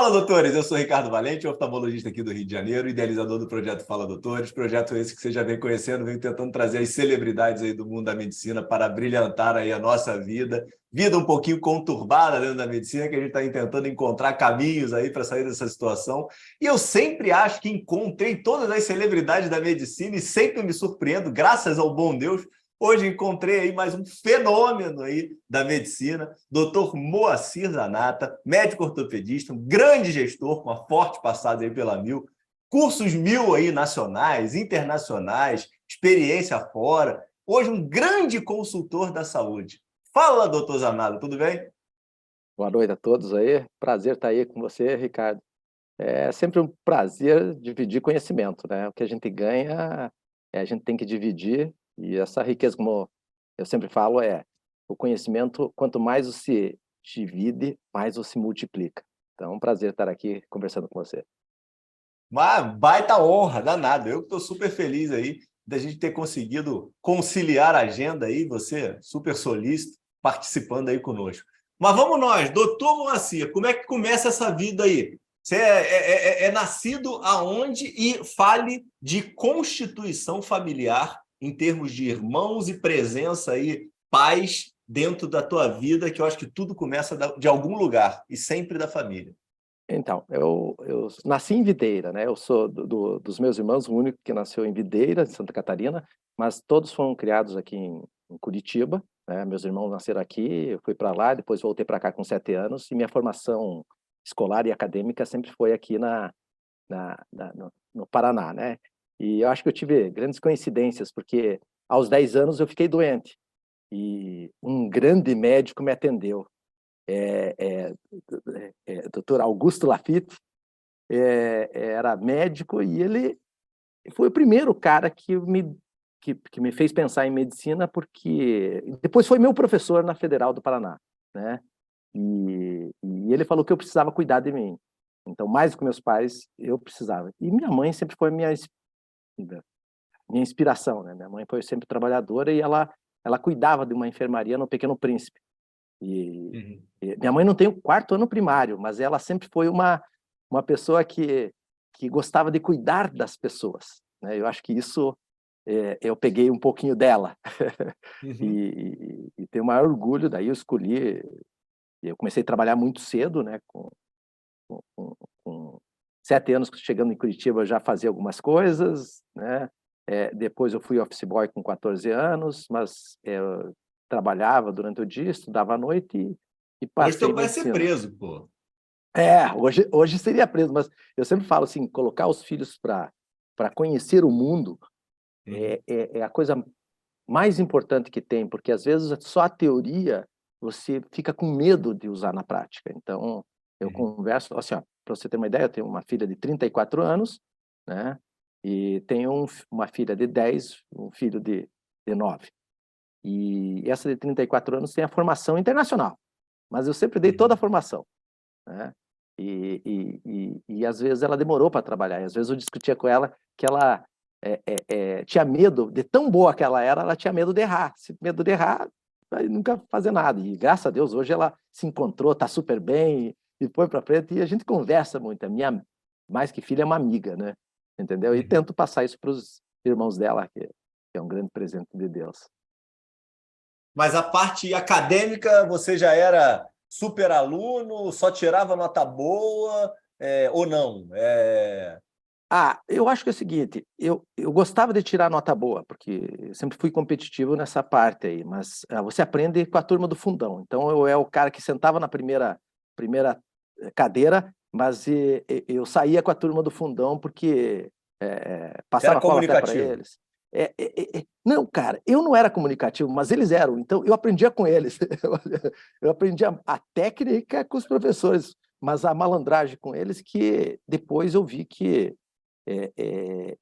Fala, doutores! Eu sou Ricardo Valente, oftalmologista aqui do Rio de Janeiro, idealizador do projeto Fala Doutores, projeto esse que você já vem conhecendo, vem tentando trazer as celebridades aí do mundo da medicina para brilhantar aí a nossa vida um pouquinho conturbada dentro da medicina, que a gente está tentando encontrar caminhos aí para sair dessa situação. E eu sempre acho que encontrei todas as celebridades da medicina e sempre me surpreendo, graças ao bom Deus. Hoje encontrei aí mais um fenômeno aí da medicina, Dr. Moacir Zanata, médico ortopedista, um grande gestor com uma forte passada aí pela Mil, cursos Mil aí nacionais, internacionais, experiência fora. Hoje um grande consultor da saúde. Fala, doutor Zanata, tudo bem? Boa noite a todos aí. Prazer estar aí com você, Ricardo. É sempre um prazer dividir conhecimento, né? O que a gente ganha, a gente tem que dividir, e essa riqueza, como eu sempre falo, o conhecimento, quanto mais você divide, mais você multiplica. Então, é um prazer estar aqui conversando com você. Uma baita honra, danado. Eu estou super feliz aí da gente ter conseguido conciliar a agenda aí, você super solícito, participando aí conosco. Mas vamos nós, doutor Moacir, como é que começa essa vida aí? Você é nascido aonde? E fale de constituição familiar em termos de irmãos e presença aí, pais dentro da tua vida, que eu acho que tudo começa de algum lugar e sempre da família. Então, eu nasci em Videira, né? Eu sou dos meus irmãos, o único que nasceu em Videira, em Santa Catarina, mas todos foram criados aqui em Curitiba, né? Meus irmãos nasceram aqui, eu fui para lá, depois voltei para cá com 7 anos, e minha formação escolar e acadêmica sempre foi aqui no Paraná, né? E eu acho que eu tive grandes coincidências, porque aos 10 anos eu fiquei doente, e um grande médico me atendeu, é, é, Dr. Augusto Lafitte, era médico, e ele foi o primeiro cara que me fez pensar em medicina, porque depois foi meu professor na Federal do Paraná, né? E ele falou que eu precisava cuidar de mim. Então, mais do que meus pais, eu precisava. E minha mãe sempre foi minha inspiração, né? Minha mãe foi sempre trabalhadora, e ela cuidava de uma enfermaria no Pequeno Príncipe. E, Uhum. e minha mãe não tem o 4º ano primário, mas ela sempre foi uma pessoa que gostava de cuidar das pessoas, né? Eu acho que isso eu peguei um pouquinho dela. Uhum. E tenho o maior orgulho. Daí eu comecei a trabalhar muito cedo, né? Com 7 anos, chegando em Curitiba, eu já fazia algumas coisas, né? Depois eu fui office boy com 14 anos, mas eu trabalhava durante o dia, estudava à noite, e Hoje passei teu em pai ia ser medicina. preso, pô. Hoje seria preso, mas eu sempre falo assim, colocar os filhos para conhecer o mundo Uhum. é a coisa mais importante que tem, porque às vezes só a teoria você fica com medo de usar na prática. Então, eu Uhum. converso, assim, para você ter uma ideia, eu tenho uma filha de 34 anos, né? E tenho uma filha de 10, um filho de 9. E essa de 34 anos tem a formação internacional, mas eu sempre dei toda a Uhum. formação, né? E às vezes ela demorou para trabalhar, e às vezes eu discutia com ela que ela tinha medo, de tão boa que ela tinha medo de errar. Se medo de errar, vai nunca fazer nada. E graças a Deus, hoje ela se encontrou, está super bem, e foi para frente, e a gente conversa muito. A minha, mais que filha, é uma amiga, né? Entendeu? E Uhum. tento passar isso para os irmãos dela, que é um grande presente de Deus. Mas a parte acadêmica, você já era super aluno, só tirava nota boa, ou não? Eu acho que é o seguinte, eu gostava de tirar nota boa, porque eu sempre fui competitivo nessa parte aí, mas você aprende com a turma do fundão. Então, eu era o cara que sentava na primeira cadeira, mas eu saía com a turma do fundão, porque Você era passava cola até para comunicativo. eles. Não, cara, eu não era comunicativo, mas eles eram, então eu aprendia com eles. Eu aprendia a técnica com os professores, mas a malandragem com eles, que depois eu vi que é, é,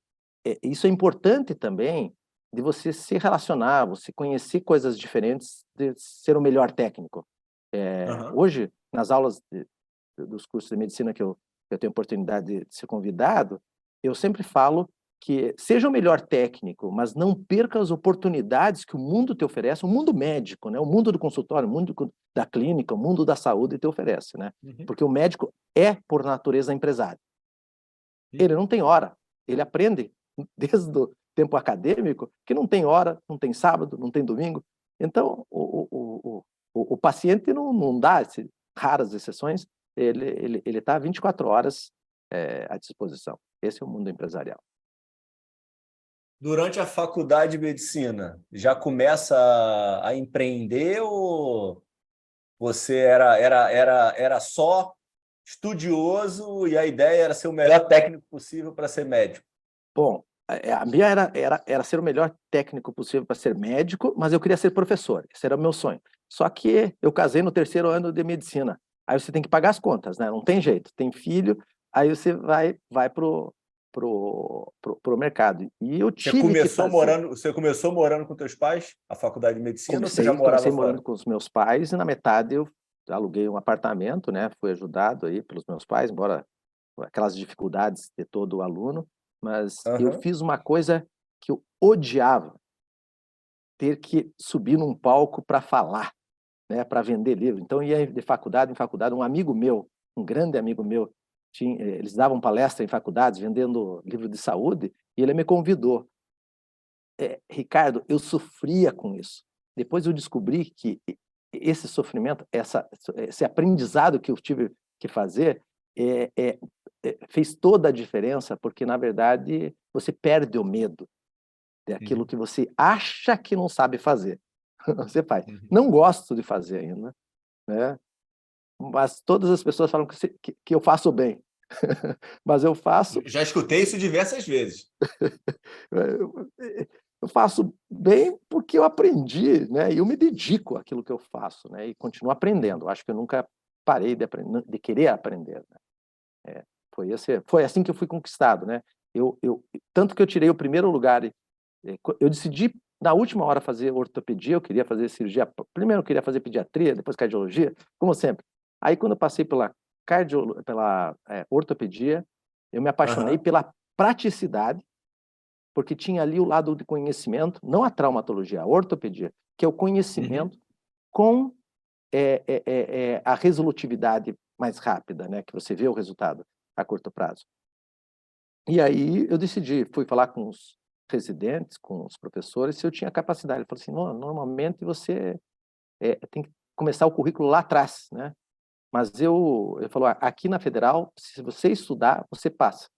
isso é importante também, de você se relacionar, você conhecer coisas diferentes, de ser o melhor técnico. Uhum. Hoje, nas aulas dos cursos de medicina que eu tenho oportunidade de ser convidado, eu sempre falo que seja o melhor técnico, mas não perca as oportunidades que o mundo te oferece, o mundo médico, né? O mundo do consultório, o mundo da clínica, o mundo da saúde te oferece, né? Uhum. Porque o médico é, por natureza, empresário. Ele não tem hora, ele aprende desde o tempo acadêmico que não tem hora, não tem sábado, não tem domingo. Então, o paciente não dá, raras exceções, ele está 24 horas à disposição. Esse é o mundo empresarial. Durante a faculdade de medicina, já começa a empreender ou você era só estudioso e a ideia era ser o melhor técnico possível para ser médico? Bom, a minha era ser o melhor técnico possível para ser médico, mas eu queria ser professor. Esse era o meu sonho. Só que eu casei no 3º ano de medicina. Aí você tem que pagar as contas, né? Não tem jeito. Tem filho, aí você vai pro mercado. E eu tive que fazer. Você começou morando com teus pais, a faculdade de medicina, ou você já Comecei morava morando fora? com os meus pais e na metade eu aluguei um apartamento, né? Fui ajudado aí pelos meus pais, embora aquelas dificuldades de todo aluno, mas eu Aham. fiz uma coisa que eu odiava, ter que subir num palco para falar, né? Para vender livro. Então ia de faculdade em faculdade. Um amigo meu, um grande amigo meu, eles davam palestra em faculdades vendendo livro de saúde e ele me convidou. Ricardo, eu sofria com isso. Depois eu descobri que esse sofrimento, esse aprendizado que eu tive que fazer, fez toda a diferença, porque, na verdade, você perde o medo daquilo Uhum. que você acha que não sabe fazer. Você faz. Uhum. Não gosto de fazer ainda, né? Mas todas as pessoas falam que eu faço bem. Mas eu faço. Já escutei isso diversas vezes. Eu faço bem porque eu aprendi, né? E eu me dedico àquilo que eu faço, né? E continuo aprendendo. Acho que eu nunca parei de aprender, de querer aprender, né? Foi assim que eu fui conquistado, né? Tanto que eu tirei o primeiro lugar. Eu decidi na última hora fazer ortopedia. Eu queria fazer cirurgia. Primeiro eu queria fazer pediatria, depois cardiologia, como sempre. Aí quando eu passei pela ortopedia, eu me apaixonei Aham. pela praticidade, porque tinha ali o lado de conhecimento, não a traumatologia, a ortopedia, que é o Uhum. conhecimento com a resolutividade mais rápida, né? Que você vê o resultado a curto prazo. E aí eu decidi, fui falar com os residentes, com os professores, se eu tinha capacidade. Ele falou assim, normalmente você tem que começar o currículo lá atrás, né? Mas ele falou, aqui na Federal, se você estudar, você passa.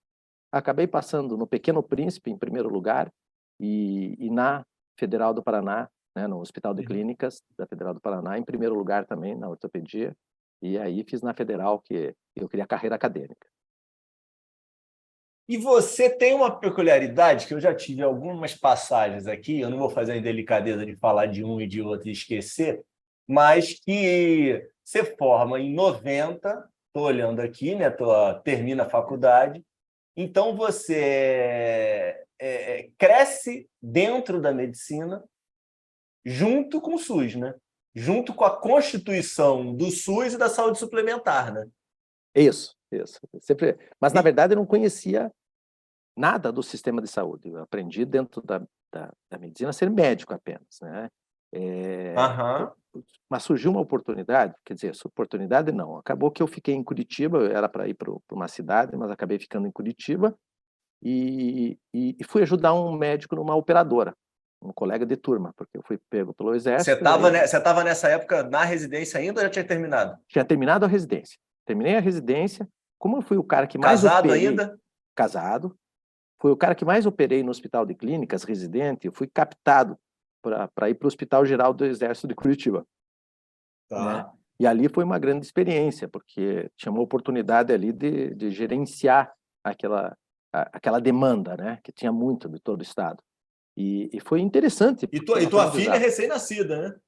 Acabei passando no Pequeno Príncipe, em primeiro lugar, e na Federal do Paraná, né, no Hospital de Uhum. Clínicas da Federal do Paraná, em primeiro lugar também na ortopedia, e aí fiz na Federal, que eu queria carreira acadêmica. E você tem uma peculiaridade que eu já tive algumas passagens aqui, eu não vou fazer a indelicadeza de falar de um e de outro e esquecer, mas que você forma em 90, estou olhando aqui, né? Termina a faculdade, então você cresce dentro da medicina junto com o SUS, né? Junto com a constituição do SUS e da saúde suplementar, né? Isso, isso. Mas, na E, verdade, eu não conhecia nada do sistema de saúde. Eu aprendi dentro da medicina a ser médico apenas, né? É, aham. mas surgiu uma oportunidade, quer dizer, essa oportunidade não. Acabou que eu fiquei em Curitiba, eu era para ir para uma cidade, mas acabei ficando em Curitiba e fui ajudar um médico numa operadora, um colega de turma, porque eu fui pego pelo Você exército e estava aí você tava nessa época na residência ainda ou já tinha terminado? tinha terminado a residência. Terminei a residência, como eu fui o cara que mais Casado operei, ainda? casado, fui o cara que mais operei no Hospital de Clínicas, residente, eu fui captado para ir para o Hospital Geral do Exército de Curitiba, né? Tá. E ali foi uma grande experiência, porque tinha uma oportunidade ali de gerenciar aquela demanda, né? Que tinha muito de todo o estado. E foi interessante, porque E nós tua fomos filha é ajudar. recém-nascida,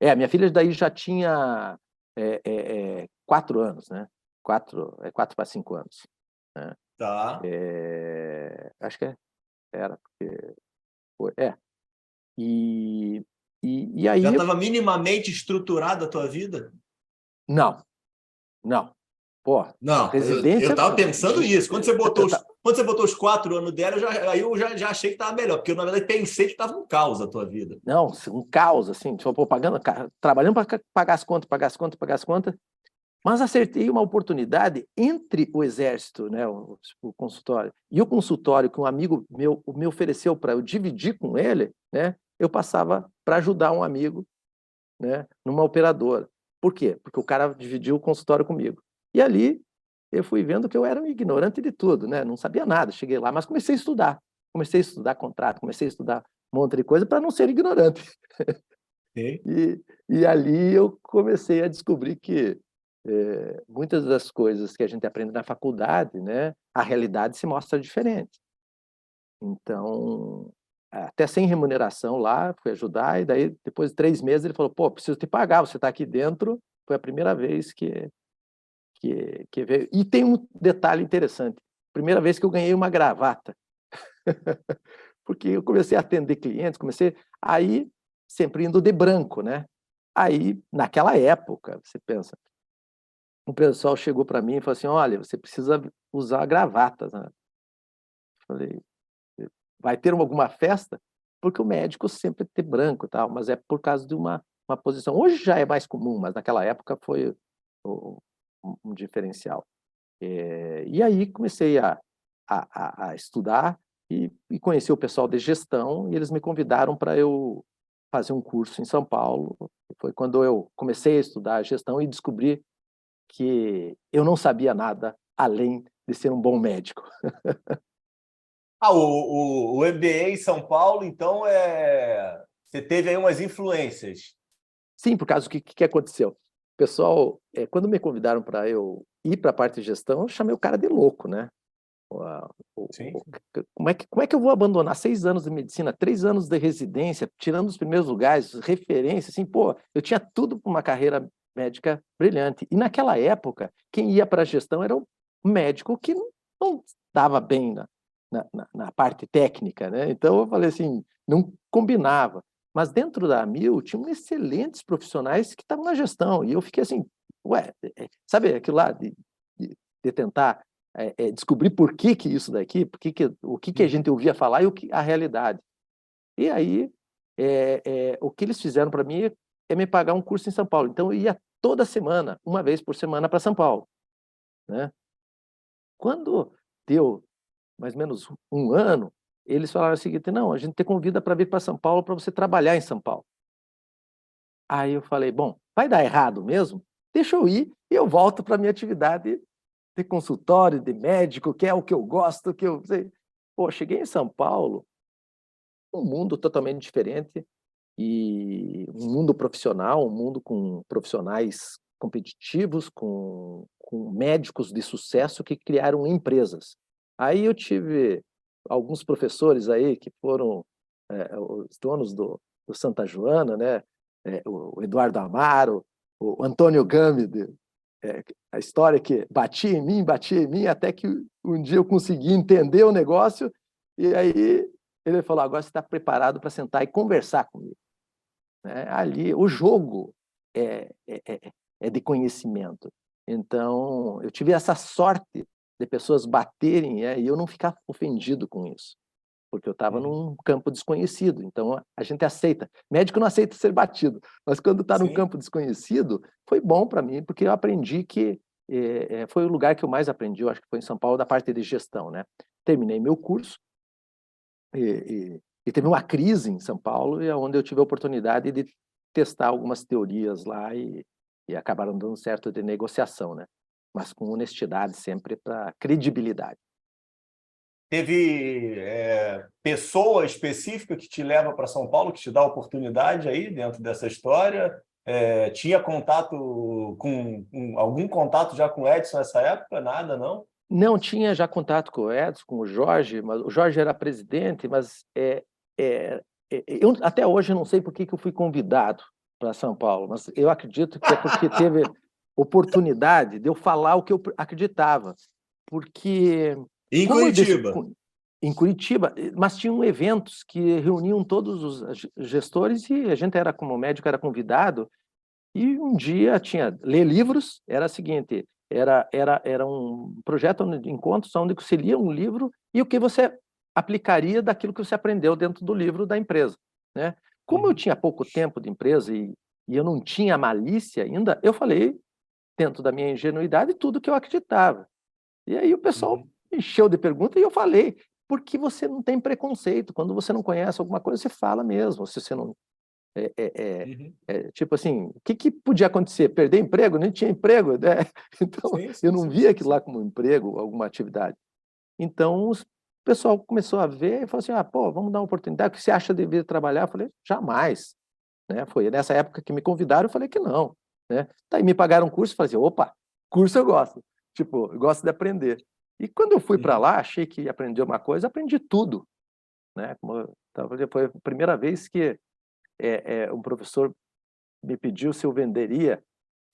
né? Minha filha daí já tinha 4 anos, né? 4 para 5 anos, né? Tá. Acho que era, porque foi, E, e Já aí, estava minimamente estruturada a tua vida? não, não. Pô, Não, eu residência... estava pensando nisso. Quando você botou os 4 anos dela, eu já achei que estava melhor, porque eu, na verdade, pensei que estava um caos a tua vida. Não, um caos, assim, pô, trabalhando para pagar as contas, pagar as contas, pagar as contas, mas acertei uma oportunidade entre o Exército, né, o consultório, e o consultório que um amigo meu me ofereceu para eu dividir com ele, né, eu passava para ajudar um amigo, né, numa operadora. Por quê? Porque o cara dividiu o consultório comigo. E ali eu fui vendo que eu era um ignorante de tudo, né, não sabia nada. Cheguei lá, mas comecei a estudar. Comecei a estudar contrato, comecei a estudar um monte de coisa para não ser ignorante. Sim. E ali eu comecei a descobrir que muitas das coisas que a gente aprende na faculdade, né, a realidade se mostra diferente. Então, até sem remuneração lá, fui ajudar, e daí, depois de 3 meses, ele falou, pô, preciso te pagar, você está aqui dentro. Foi a primeira vez que veio. E tem um detalhe interessante, primeira vez que eu ganhei uma gravata, porque eu comecei a atender clientes, aí, sempre indo de branco, né? Aí, naquela época, você pensa, o pessoal chegou para mim e falou assim, olha, você precisa usar gravatas, né? Falei, vai ter alguma festa? Porque o médico sempre tem branco e tal, mas é por causa de uma posição. Hoje já é mais comum, mas naquela época foi um diferencial. E aí comecei a estudar e conhecer o pessoal de gestão, e eles me convidaram para eu fazer um curso em São Paulo. Foi quando eu comecei a estudar gestão e descobri que eu não sabia nada além de ser um bom médico. O MBA em São Paulo, então, você teve aí umas influências. Sim, por causa do que aconteceu. O pessoal, quando me convidaram para eu ir para a parte de gestão, eu chamei o cara de louco, né? Sim. Como é que eu vou abandonar 6 anos de medicina, 3 anos de residência, tirando os primeiros lugares, referência, assim, pô, eu tinha tudo para uma carreira médica brilhante. E naquela época, quem ia para a gestão era um médico que não dava bem na parte técnica, né? Então eu falei assim, não combinava. Mas dentro da Amil tinham excelentes profissionais que estavam na gestão, e eu fiquei assim, ué, sabe aquilo lá de tentar descobrir por que isso daqui, o que a gente ouvia falar e a realidade. E aí, o que eles fizeram para mim é me pagar um curso em São Paulo. Então, eu ia toda semana, uma vez por semana, para São Paulo, né? Quando deu mais ou menos um ano, eles falaram o seguinte, não, a gente te convida para vir para São Paulo para você trabalhar em São Paulo. Aí eu falei, bom, vai dar errado mesmo? Deixa eu ir e eu volto para a minha atividade de consultório, de médico, que é o que eu gosto, que eu sei. Pô, cheguei em São Paulo, um mundo totalmente diferente, e um mundo profissional, um mundo com profissionais competitivos, com médicos de sucesso que criaram empresas. Aí eu tive alguns professores aí que foram os donos do Santa Joana, né? O Eduardo Amaro, o Antônio Gâmide, a história que batia em mim, até que um dia eu consegui entender o negócio, e aí ele falou, agora você está preparado para sentar e conversar comigo. Né? Ali, o jogo é de conhecimento. Então, eu tive essa sorte de pessoas baterem e eu não ficar ofendido com isso, porque eu estava num campo desconhecido. Então, a gente aceita. Médico não aceita ser batido, mas quando está num campo desconhecido, foi bom para mim, porque eu aprendi que foi o lugar que eu mais aprendi, eu acho que foi em São Paulo, da parte de gestão, né? Terminei meu curso e teve uma crise em São Paulo, e é onde eu tive a oportunidade de testar algumas teorias lá e acabaram dando certo de negociação, né? Mas com honestidade sempre, para credibilidade. Teve pessoa específica que te leva para São Paulo, que te dá oportunidade aí dentro dessa história? Tinha contato algum contato já com o Edson nessa época? Nada, não? Não tinha já contato com o Edson, com o Jorge, mas o Jorge era presidente, mas eu até hoje não sei por que eu fui convidado para São Paulo, mas eu acredito que é porque teve oportunidade de eu falar o que eu acreditava, porque Em Curitiba. Em Curitiba, mas tinham eventos que reuniam todos os gestores e a gente como médico era convidado, e um dia tinha ler livros, era o seguinte, era um projeto de encontros onde você lia um livro e o que você aplicaria daquilo que você aprendeu dentro do livro da empresa, né? Como eu tinha pouco tempo de empresa e eu não tinha malícia ainda, eu falei, dentro da minha ingenuidade, tudo que eu acreditava. E aí o pessoal encheu de perguntas e eu falei, porque você não tem preconceito. Quando você não conhece alguma coisa, você fala mesmo. Se você não... tipo assim, o que podia acontecer? Perder emprego? Nem tinha emprego, né? Então, eu não via aquilo lá como um emprego, alguma atividade. Então, o pessoal começou a ver e falou assim, pô, vamos dar uma oportunidade. O que você acha de vir trabalhar? Eu falei, jamais. Né? Foi nessa época que me convidaram, eu falei que não. Né? Daí me pagaram um curso e falei assim, opa, curso eu gosto. Tipo, eu gosto de aprender. E quando eu fui para lá, achei que ia aprender uma coisa, aprendi tudo. Né? Foi a primeira vez que um professor me pediu se eu venderia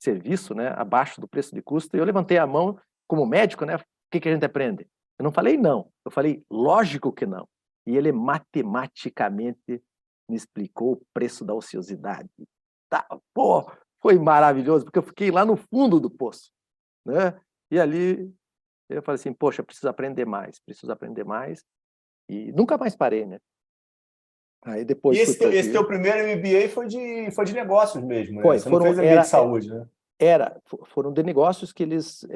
serviço, né, abaixo do preço de custo, e eu levantei a mão como médico, né? O que a gente aprende? Eu não falei não, eu falei lógico que não. E ele matematicamente me explicou o preço da ociosidade. Tá, pô, foi maravilhoso, porque eu fiquei lá no fundo do poço, né? E ali eu falei assim, poxa, preciso aprender mais, e nunca mais parei, né? Aí E depois fui para o esse teu Rio. primeiro MBA foi de negócios mesmo, né? Você não fez MBA de saúde, né? Foram de negócios que eles,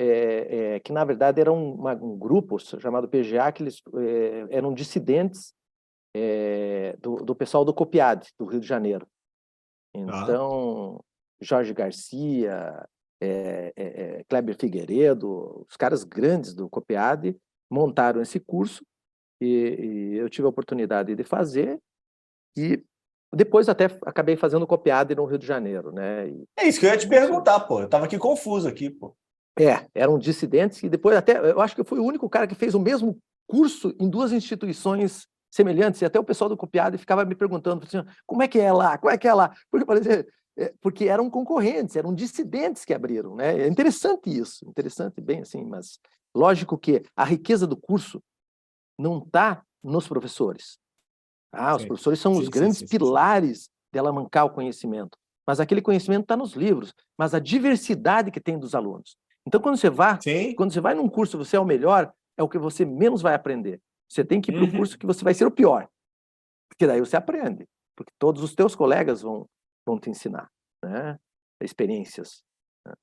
que na verdade era um grupo chamado PGA, que eles eram dissidentes do pessoal do COPIAD, do Rio de Janeiro. Então, Jorge Garcia, Kleber Figueiredo, os caras grandes do COPIAD montaram esse curso e eu tive a oportunidade de fazer e depois até acabei fazendo o COPIAD no Rio de Janeiro, né? É isso que eu ia te perguntar, pô. Eu estava aqui confuso aqui, pô. Eram dissidentes e depois até, eu acho que eu fui o único cara que fez o mesmo curso em duas instituições semelhantes, e até o pessoal do COPIAD ficava me perguntando, assim, como é que é lá? Como é que é lá? Porque eram concorrentes, eram dissidentes que abriram, né? É interessante isso, interessante, bem assim, mas lógico que a riqueza do curso não está nos professores. Os professores são os grandes pilares de alavancar o conhecimento, mas aquele conhecimento está nos livros, mas a diversidade que tem dos alunos. Então, quando você vai num curso, você é o melhor, é o que você menos vai aprender. Você tem que ir para o curso que você vai ser o pior, porque daí você aprende, porque todos os teus colegas vão te ensinar, né? Experiências. Né?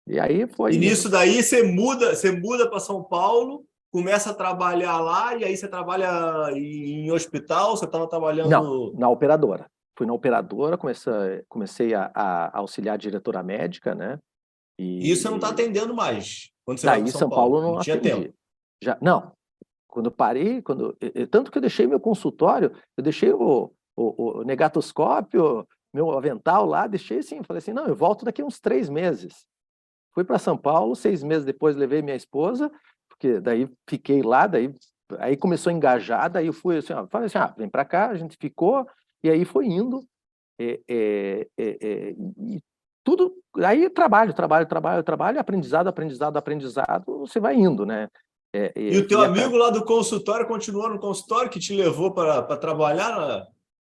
E aí foi E indo. nisso daí você muda para São Paulo, começa a trabalhar lá, e aí você trabalha em hospital, você estava trabalhando... Não, na operadora. Fui na operadora, comecei a auxiliar a diretora médica, né? E isso você não está atendendo mais, quando você vai para Daí São São Paulo Paulo. não Não tinha atendi. tempo. Não, quando eu parei, tanto que eu deixei meu consultório, eu deixei o negatoscópio, meu avental lá, deixei assim, falei assim, não, eu volto daqui uns 3 meses. Fui para São Paulo, 6 meses depois levei minha esposa, porque daí fiquei lá, aí começou a engajar, daí eu fui assim, falei assim, vem para cá, a gente ficou, e aí foi indo, e tudo, aí trabalho, aprendizado, você vai indo, né? E o teu amigo lá do consultório continuou no consultório que te levou para trabalhar?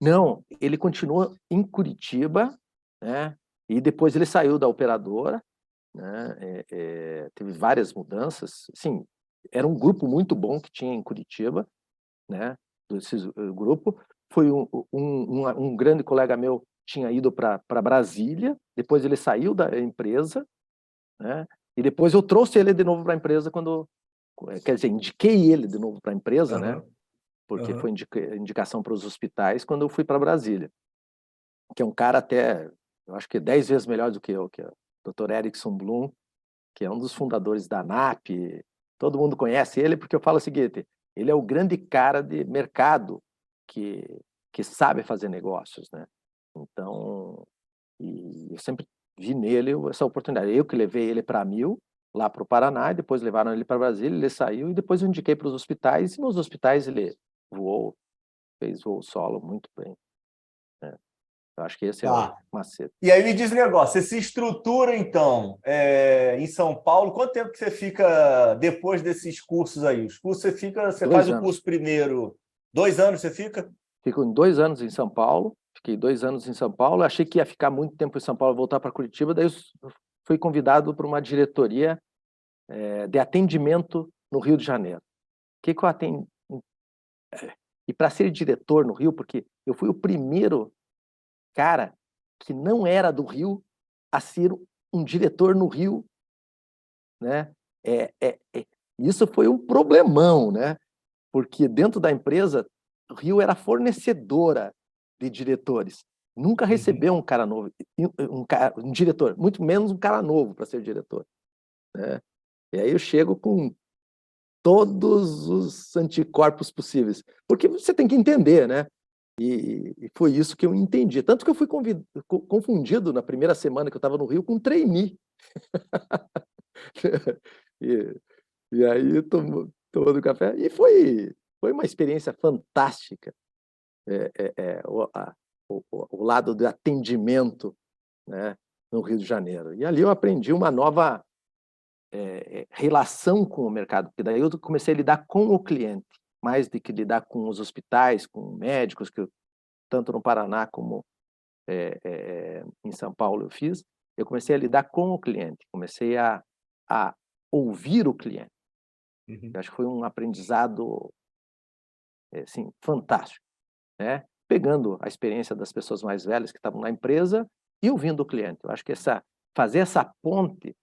Não, ele continuou em Curitiba, né? E depois ele saiu da operadora, né? Teve várias mudanças. Sim, era um grupo muito bom que tinha em Curitiba, né? Desse grupo. Foi um grande colega meu tinha ido para Brasília, depois ele saiu da empresa, né? E depois eu trouxe ele de novo para a empresa quer dizer, indiquei ele de novo para a empresa, né? Porque foi indicação para os hospitais quando eu fui para Brasília, que é um cara até, eu acho que 10 vezes melhor do que eu, que é o Dr. Erickson Blum, que é um dos fundadores da ANAP. Todo mundo conhece ele porque eu falo o seguinte, ele é o grande cara de mercado que sabe fazer negócios, né? Então, e eu sempre vi nele essa oportunidade. Eu que levei ele para Mil, lá para o Paraná, e depois levaram ele para Brasília, ele saiu, e depois eu indiquei para os hospitais, e nos hospitais ele fez voo solo muito bem. Né? Eu acho que esse é o macete. E aí me diz um negócio, você se estrutura, então, em São Paulo, quanto tempo que você fica depois desses cursos aí? Os cursos você faz o curso primeiro, 2 anos você fica? Fico em 2 anos em São Paulo, fiquei 2 anos em São Paulo, achei que ia ficar muito tempo em São Paulo, voltar para Curitiba, daí fui convidado para uma diretoria de atendimento no Rio de Janeiro. O que eu atendo? E para ser diretor no Rio, porque eu fui o primeiro cara que não era do Rio a ser um diretor no Rio, né? Isso foi um problemão, né? Porque dentro da empresa, o Rio era fornecedora de diretores. Nunca recebeu um cara novo, um diretor, muito menos um cara novo para ser diretor, né? E aí eu chego com todos os anticorpos possíveis, porque você tem que entender, né? E foi isso que eu entendi. Tanto que eu fui confundido na primeira semana que eu estava no Rio com um trainee. E aí, tomando café, e foi uma experiência fantástica, o lado do atendimento, né, no Rio de Janeiro. E ali eu aprendi uma nova relação com o mercado, porque daí eu comecei a lidar com o cliente, mais do que lidar com os hospitais, com médicos, que eu, tanto no Paraná como em São Paulo eu fiz. Eu comecei a lidar com o cliente, comecei a ouvir o cliente. Eu acho que foi um aprendizado assim, fantástico, né? Pegando a experiência das pessoas mais velhas que estavam na empresa e ouvindo o cliente. Eu acho que fazer essa ponte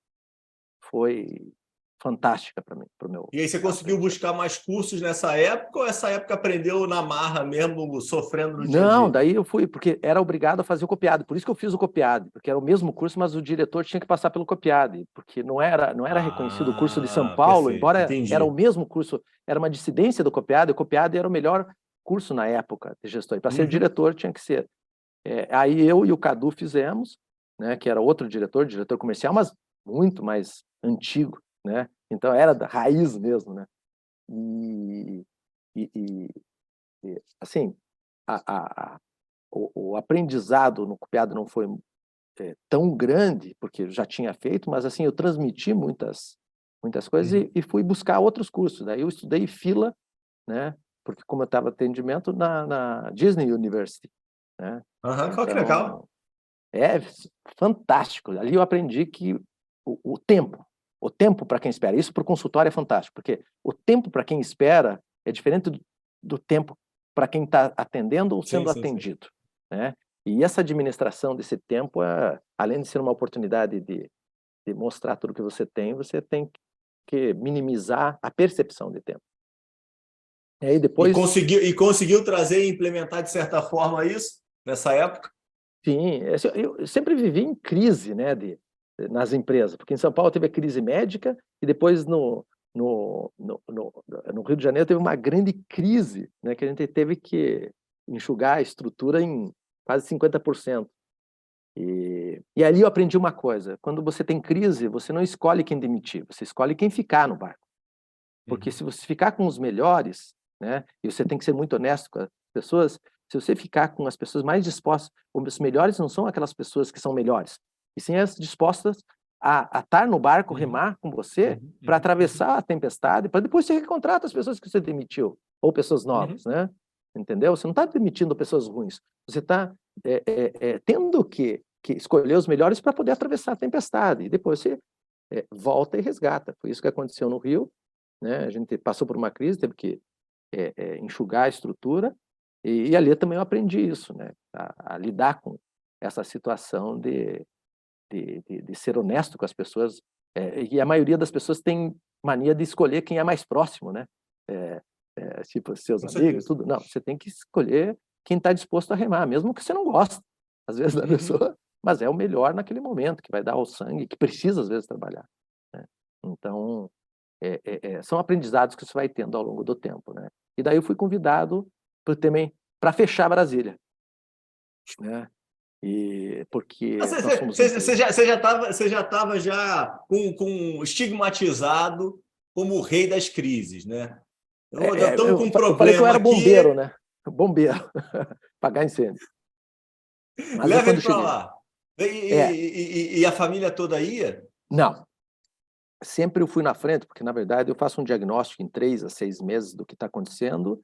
foi fantástica para mim, para o meu. E aí você conseguiu buscar mais cursos nessa época, ou essa época aprendeu na marra mesmo, sofrendo no dia a dia? Não, daí eu fui, porque era obrigado a fazer o copiado. Por isso que eu fiz o copiado, porque era o mesmo curso, mas o diretor tinha que passar pelo copiado, porque não era reconhecido o curso de São Paulo, perfeito, embora entendi. era o mesmo curso, era uma dissidência do copiado, e o copiado era o melhor curso na época de gestor. E para ser diretor tinha que ser. Aí eu e o Cadu fizemos, né, que era outro diretor comercial, mas muito mais antigo, né? Então era da raiz mesmo, né? Assim, o aprendizado no copiado não foi tão grande, porque eu já tinha feito, mas assim, eu transmiti muitas coisas e fui buscar outros cursos. Daí eu estudei fila, né? Porque como eu estava atendimento na Disney University, né? Então, que legal. É fantástico. Ali eu aprendi que o tempo para quem espera, isso para o consultório é fantástico, porque o tempo para quem espera é diferente do tempo para quem está atendendo ou sendo atendido, né? E essa administração desse tempo, além de ser uma oportunidade de mostrar tudo que você tem que minimizar a percepção de tempo. E aí depois... conseguiu trazer e implementar, de certa forma, isso nessa época? Sim, eu sempre vivi em crise, né, nas empresas, porque em São Paulo teve a crise médica e depois no Rio de Janeiro teve uma grande crise, né, que a gente teve que enxugar a estrutura em quase 50%. E ali eu aprendi uma coisa: quando você tem crise, você não escolhe quem demitir, você escolhe quem ficar no barco. Porque se você ficar com os melhores, né, e você tem que ser muito honesto com as pessoas, se você ficar com as pessoas mais dispostas, os melhores não são aquelas pessoas que são melhores, e sim as dispostas a estar no barco, remar com você, para atravessar a tempestade, para depois você recontrata as pessoas que você demitiu, ou pessoas novas, né? Entendeu? Você não está demitindo pessoas ruins, você está tendo que escolher os melhores para poder atravessar a tempestade, e depois você volta e resgata. Foi isso que aconteceu no Rio, né? A gente passou por uma crise, teve que enxugar a estrutura, e ali também eu aprendi isso, né? A lidar com essa situação de ser honesto com as pessoas, e a maioria das pessoas tem mania de escolher quem é mais próximo, né? Tipo, seus amigos, tudo. Não, você tem que escolher quem está disposto a remar, mesmo que você não goste, às vezes, da pessoa, mas é o melhor naquele momento, que vai dar o sangue, que precisa, às vezes, trabalhar, né? Então, são aprendizados que você vai tendo ao longo do tempo, né? E daí eu fui convidado para fechar Brasília, né? E porque nós fomos você já estava com estigmatizado como o rei das crises, né? Estamos com um problema. Eu falei que eu era bombeiro, aqui, né? Bombeiro, apagar incêndio. Mas leva ele para lá. E a família toda ia? Não. Sempre eu fui na frente, porque, na verdade, eu faço um diagnóstico em 3 a 6 meses do que está acontecendo.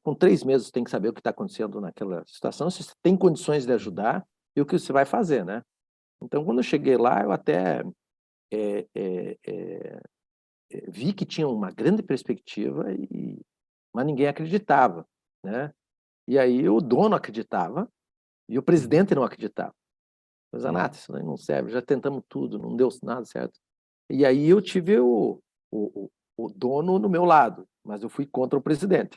Com 3 meses, você tem que saber o que está acontecendo naquela situação, se você tem condições de ajudar e o que você vai fazer, né? Então, quando eu cheguei lá, eu até vi que tinha uma grande perspectiva, mas ninguém acreditava, né? E aí o dono acreditava e o Uhum. presidente não acreditava. Mas, Uhum. Zanata, isso daí não serve, já tentamos tudo, não deu nada certo. E aí eu tive o, o dono no meu lado, mas eu fui contra o presidente,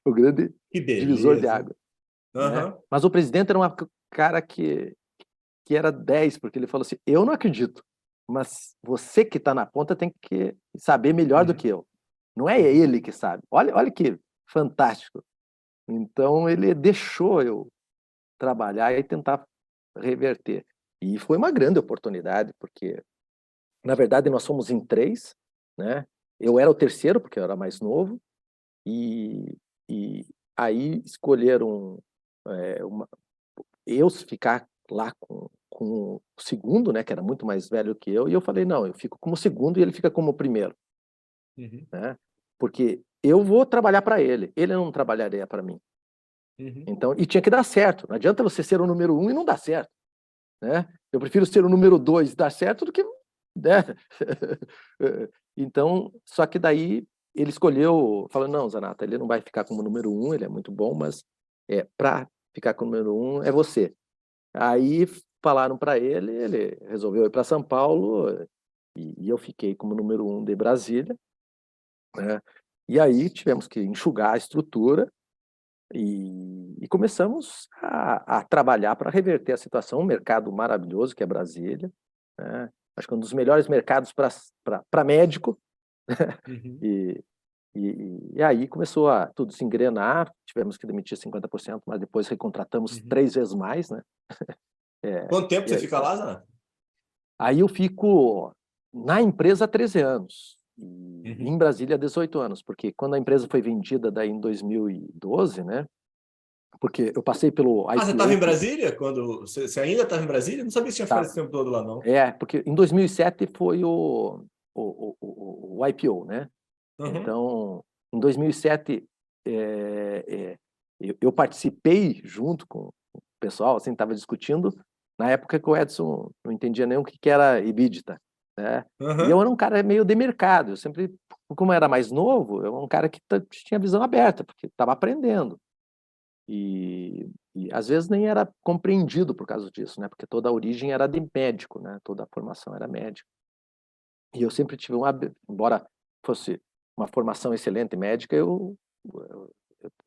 o grande Que divisor de beleza, hein? água, né? Aham. Mas o presidente era um cara que era 10, porque ele falou assim, eu não acredito, mas você que está na ponta tem que saber melhor do Uhum. que eu. Não é Uhum. ele que sabe. Olha que fantástico. Então, ele deixou eu trabalhar e tentar reverter. E foi uma grande oportunidade, porque, na verdade, nós somos em 3, né? Eu era o terceiro, porque eu era mais novo, e, e aí escolheram eu ficar lá com o segundo, né, que era muito mais velho que eu, e eu falei, não, eu fico como segundo e ele fica como primeiro, Uhum. né? Porque eu vou trabalhar para ele não trabalharia para mim. Uhum. Então, e tinha que dar certo. Não adianta você ser o número 1 e não dar certo, né? Eu prefiro ser o número 2 e dar certo do que, né? Então, só que daí ele escolheu, falou, não, Zanata, ele não vai ficar como número 1, ele é muito bom, mas para ficar como número 1 é você. Aí falaram para ele resolveu ir para São Paulo e eu fiquei como número 1 de Brasília, né? E aí tivemos que enxugar a estrutura e começamos a trabalhar para reverter a situação, um mercado maravilhoso que é Brasília, né? Acho que é um dos melhores mercados para médico, Uhum. e, e aí começou a tudo se engrenar, tivemos que demitir 50%, mas depois recontratamos Uhum. 3 vezes mais, né? Quanto tempo E você aí, fica lá, Zana? aí eu fico na empresa há 13 anos, e em Uhum. Brasília há 18 anos, porque quando a empresa foi vendida daí em 2012, né? Porque eu passei pelo Ah, você estava IPO, em Brasília? Quando você ainda estava em Brasília? Não sabia que tinha ficado esse tá? tempo todo lá, não. Porque em 2007 foi o IPO, né? Uhum. Então, em 2007, eu participei junto com o pessoal, assim, estava discutindo, na época que o Edson não entendia nem o que era EBITDA, né? E eu Uhum. era um cara meio de mercado, eu sempre, como eu era mais novo, eu era um cara que tinha visão aberta, porque estava aprendendo. E às vezes nem era compreendido por causa disso, né? Porque toda a origem era de médico, né? Toda a formação era médico. E eu sempre tive embora fosse uma formação excelente médica, eu,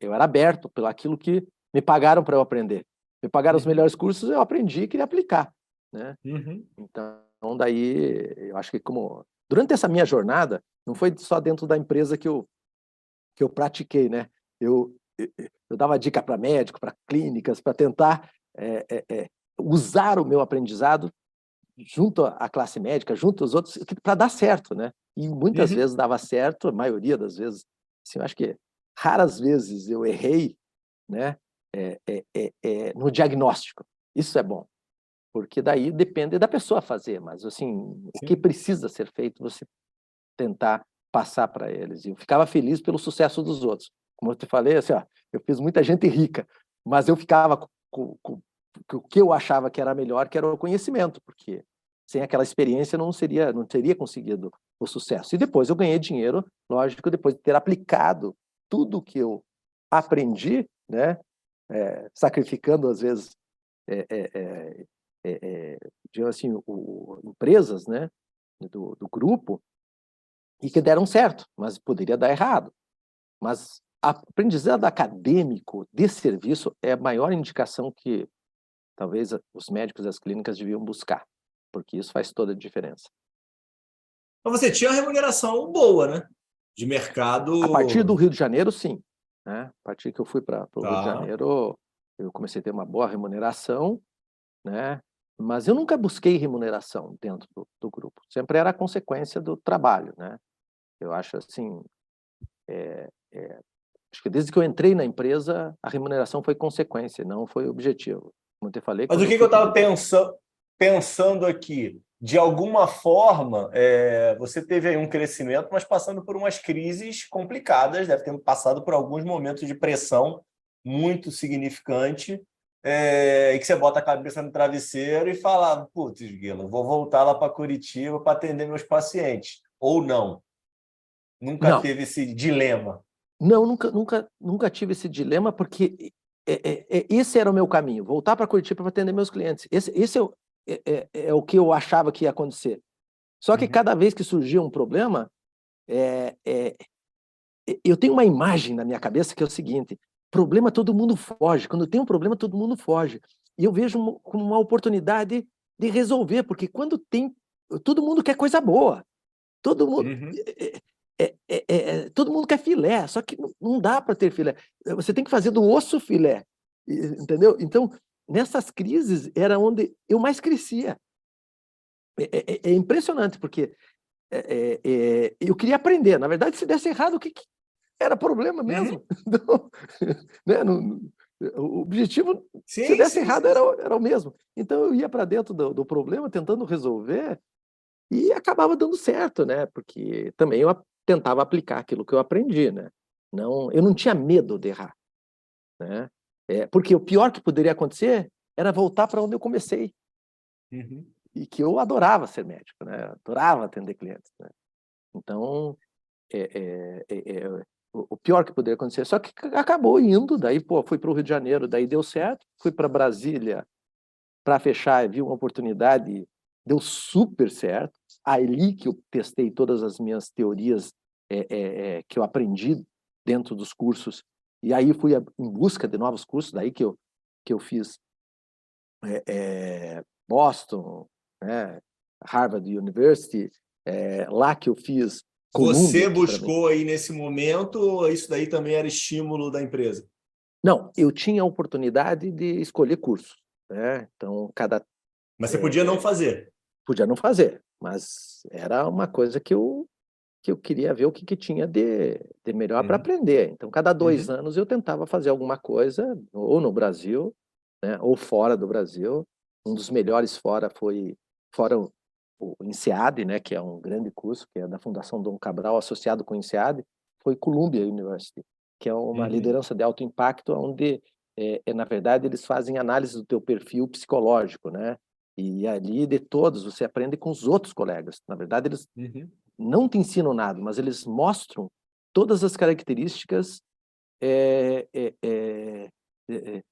eu era aberto pelo aquilo que me pagaram para eu aprender. Me pagaram os Uhum. melhores cursos, eu aprendi e queria aplicar, né? Uhum. Então daí eu acho que como durante essa minha jornada não foi só dentro da empresa que eu pratiquei, né? Eu dava dica para médico, para clínicas, para tentar usar o meu aprendizado junto à classe médica, junto aos outros, para dar certo, né? E muitas Uhum. vezes dava certo, a maioria das vezes, assim, eu acho que raras vezes eu errei, né? No diagnóstico. Isso é bom, porque daí depende da pessoa fazer, mas assim, o que Sim. precisa ser feito, você tentar passar para eles. E eu ficava feliz pelo sucesso dos outros. Como eu te falei, assim, ó, eu fiz muita gente rica, mas eu ficava com o que eu achava que era melhor, que era o conhecimento, porque sem aquela experiência não teria conseguido o sucesso. E depois eu ganhei dinheiro, lógico, depois de ter aplicado tudo que eu aprendi, né, sacrificando às vezes, é, é, digamos assim, empresas, né, do grupo, e que deram certo, mas poderia dar errado. Mas aprendizado acadêmico de serviço é a maior indicação que talvez os médicos das clínicas deviam buscar, porque isso faz toda a diferença. Então você tinha uma remuneração boa, né? De A partir do mercado. Rio de Janeiro, sim. Né? A partir que eu fui para o Rio de Tá. Janeiro, eu comecei a ter uma boa remuneração, né? Mas eu nunca busquei remuneração dentro do grupo. Sempre era a consequência do trabalho, né? Eu acho assim, acho que desde que eu entrei na empresa, a remuneração foi consequência, não foi objetivo. Como eu te falei, Mas o quando eu que que eu fui estava convidado. pensando aqui? De alguma forma, você teve aí um crescimento, mas passando por umas crises complicadas, deve ter passado por alguns momentos de pressão muito significante. e que você bota a cabeça no travesseiro e fala, putz, Guila, vou voltar lá para Curitiba para atender meus pacientes. Ou não. Nunca Não, teve esse dilema. não, nunca tive esse dilema, porque esse era o meu caminho, voltar para Curitiba para atender meus clientes. Esse é o que eu achava que ia acontecer. Só que Uhum. cada vez que surgia um problema, eu tenho uma imagem na minha cabeça que é o seguinte: problema todo mundo foge. Quando tem um problema, todo mundo foge. E eu vejo como uma oportunidade de resolver, porque quando tem, todo mundo quer coisa boa. Todo mundo, Uhum. todo mundo quer filé, só que não dá para ter filé. Você tem que fazer do osso filé, entendeu? Então, nessas crises era onde eu mais crescia. É impressionante, porque eu queria aprender. Na verdade, se desse errado, o que era problema Uhum. mesmo? Então, né? O objetivo, se Sim, desse sim, errado, sim, sim. era o mesmo. Então, eu ia para dentro do problema, tentando resolver, e acabava dando certo, né? Porque também eu tentava aplicar aquilo que eu aprendi, né? Não, eu não tinha medo de errar, né? Porque o pior que poderia acontecer era voltar para onde eu comecei, Uhum. e que eu adorava ser médico, né? Adorava atender clientes, né? Então, o pior que poderia acontecer. Só que acabou indo, daí, pô, fui para o Rio de Janeiro, daí deu certo, fui para Brasília para fechar, vi uma oportunidade, deu super certo. Ali que eu testei todas as minhas teorias que eu aprendi dentro dos cursos, e aí fui em busca de novos cursos, daí que eu fiz Boston, né, Harvard University, lá que eu fiz Você Columbia, que para mim... buscou aí nesse momento, ou isso daí também era estímulo da empresa? Não, eu tinha a oportunidade de escolher curso, né? Então, Mas você podia não é, fazer. podia não fazer, mas era uma coisa que eu queria ver o que tinha de melhor para Uhum. aprender. Então, cada 2 Uhum. anos eu tentava fazer alguma coisa, ou no Brasil, né, ou fora do Brasil. Um dos melhores fora o INSEAD, né, que é um grande curso, que é da Fundação Dom Cabral, associado com o INSEAD, foi Columbia University, que é uma Uhum. liderança de alto impacto, onde, na verdade, eles fazem análise do teu perfil psicológico, né? E ali, de todos, você aprende com os outros colegas. Na verdade, eles Uhum. não te ensinam nada, mas eles mostram todas as características é, é, é, é,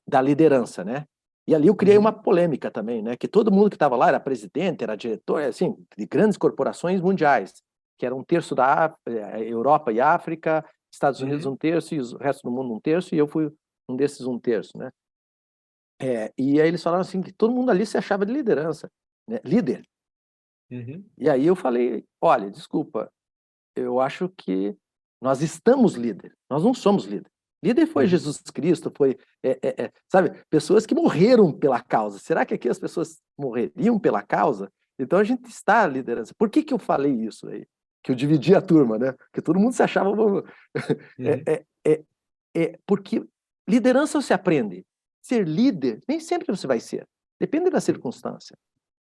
da liderança, né? E ali eu criei uma Uhum. polêmica também, né? Que todo mundo que estava lá era presidente, era diretor, assim, de grandes corporações mundiais, que era um terço da Europa e África, Estados Unidos um Uhum. terço e o resto do mundo um terço, e eu fui um desses um terço, né? E aí eles falaram assim que todo mundo ali se achava de liderança, né? Líder. Uhum. E aí eu falei, olha, desculpa, eu acho que nós estamos líder, nós não somos líder. Líder foi Uhum. Jesus Cristo, foi, sabe, pessoas que morreram pela causa. Será que aqui as pessoas morreriam pela causa? Então a gente está à liderança. Por que eu falei isso aí? Que eu dividi a turma, né? Porque todo mundo se achava... Uhum. Porque liderança você aprende. Ser líder, nem sempre você vai ser. Depende da circunstância,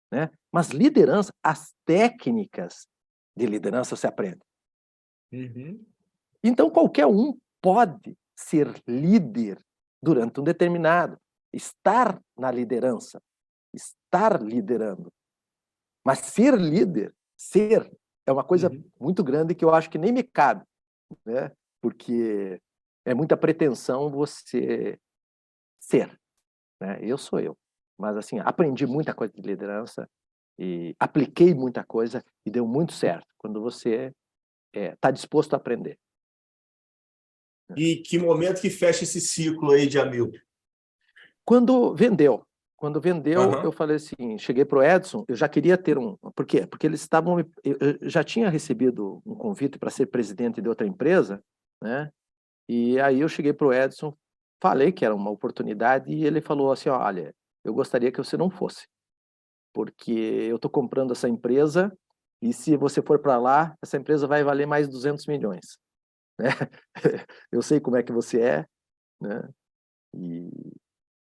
né? Mas liderança, as técnicas de liderança você aprende. Uhum. Então, qualquer um pode ser líder durante um determinado, estar na liderança, estar liderando. Mas ser, é uma coisa Uhum. muito grande que eu acho que nem me cabe, né? Porque é muita pretensão você ser, né? Eu sou eu. Mas, assim, aprendi muita coisa de liderança e apliquei muita coisa e deu muito certo quando você está disposto a aprender. E que momento que fecha esse ciclo aí de amigo? Quando vendeu, eu Aham. falei assim, cheguei para o Edson, eu já queria ter um... Por quê? Porque eles estavam... Eu já tinha recebido um convite para ser presidente de outra empresa, né? E aí eu cheguei para o Edson, falei que era uma oportunidade e ele falou assim, olha, eu gostaria que você não fosse, porque eu estou comprando essa empresa e se você for para lá, essa empresa vai valer mais 200 milhões, né? Eu sei como é que você é, né? E,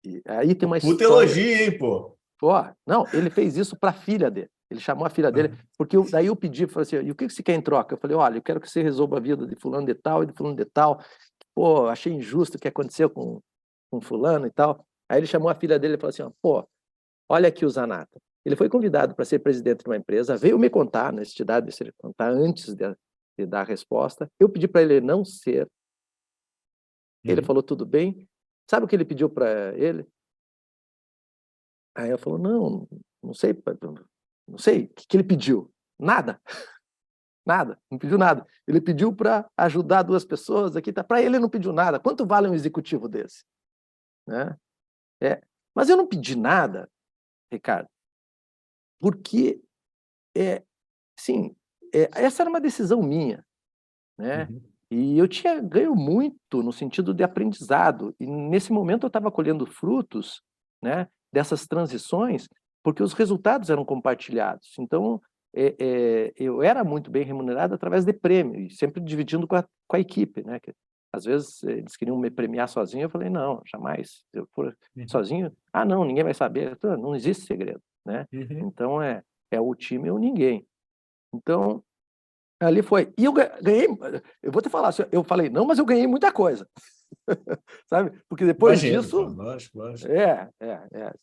e aí tem uma Puta história... elogio, hein, pô? Pô, não, ele fez isso para a filha dele. Ele chamou a filha dele, porque daí eu pedi, falei assim, e o que você quer em troca? Eu falei, olha, eu quero que você resolva a vida de fulano de tal e de fulano de tal. Pô, achei injusto o que aconteceu com fulano e tal. Aí ele chamou a filha dele e falou assim, ó, pô, olha aqui o Zanata. Ele foi convidado para ser presidente de uma empresa, veio me contar, a necessidade de se contar antes de dar a resposta. Eu pedi para ele não ser. Ele falou, tudo bem. Sabe o que ele pediu para ele? Aí eu falou, não sei, não sei. O que ele pediu? Nada. Nada, não pediu nada. Ele pediu para ajudar duas pessoas aqui, tá? Para ele não pediu nada. Quanto vale um executivo desse? Né? Mas eu não pedi nada, Ricardo, porque sim, essa era uma decisão minha, né? E eu tinha ganho muito no sentido de aprendizado. E nesse momento eu estava colhendo frutos, né, dessas transições, porque os resultados eram compartilhados. Então, eu era muito bem remunerado através de prêmio, e sempre dividindo com a equipe, né? Que, às vezes eles queriam me premiar sozinho, eu falei, não, jamais. Se eu for sozinho, não, ninguém vai saber. Não existe segredo, né? Então, é o time ou ninguém. Então, ali foi. E eu ganhei, eu vou te falar, eu falei, não, mas eu ganhei muita coisa. Sabe? Porque depois Imagino, disso. lógico.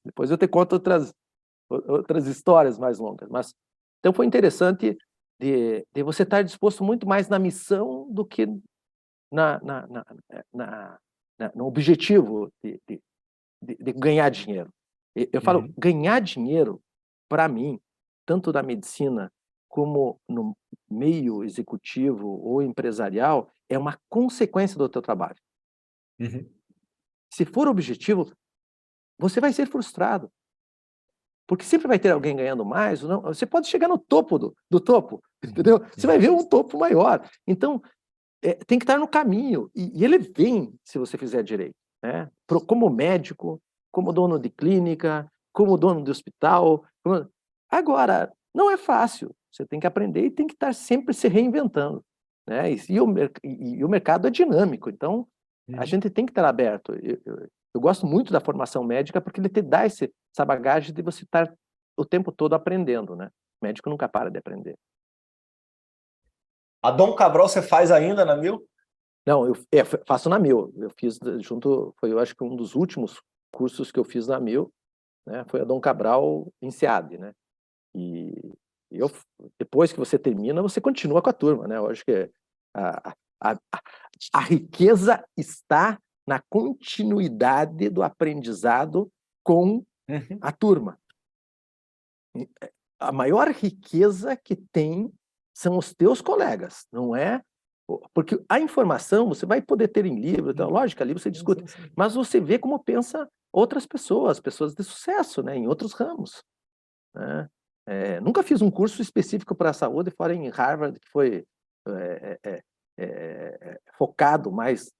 Depois eu te conto outras histórias mais longas. Mas, então foi interessante de você estar disposto muito mais na missão do que no objetivo de ganhar dinheiro. Eu falo, ganhar dinheiro, para mim, tanto na medicina como no meio executivo ou empresarial, é uma consequência do teu trabalho. Se for objetivo, você vai ser frustrado. Porque sempre vai ter alguém ganhando mais. Não, você pode chegar no topo do topo, entendeu? Você vai ver um topo maior. Então, tem que estar no caminho. E ele vem, se você fizer direito. Né? Como médico, como dono de clínica, como dono de hospital. Agora, não é fácil. Você tem que aprender e tem que estar sempre se reinventando. Né? E o mercado é dinâmico. Então, a gente tem que estar aberto. Eu gosto muito da formação médica porque ele te dá essa bagagem de você estar o tempo todo aprendendo. Né? O médico nunca para de aprender. A Dom Cabral você faz ainda na Mil? Não, eu faço na Mil. Eu fiz junto, foi eu acho que um dos últimos cursos que eu fiz na Mil, né, foi a Dom Cabral em SEAD, né? E depois que você termina, você continua com a turma, né? Eu acho que a riqueza está na continuidade do aprendizado com a turma. A maior riqueza que tem são os teus colegas, não é? Porque a informação você vai poder ter em livro, então, lógico, ali você discute, mas você vê como pensa outras pessoas de sucesso, né, em outros ramos. Né? Nunca fiz um curso específico para a saúde, fora em Harvard, que foi focado mais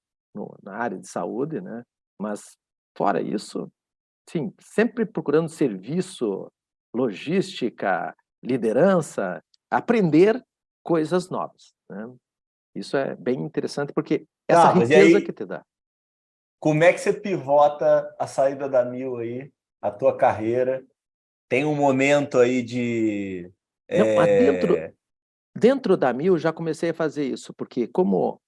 na área de saúde, né? Mas, fora isso, sim, sempre procurando serviço, logística, liderança, aprender coisas novas. Né? Isso é bem interessante, porque essa Mas riqueza aí, que te dá. como é que você pivota a saída da Mil aí, a tua carreira? Tem um momento aí de... Não, mas dentro da Mil eu já comecei a fazer isso, porque como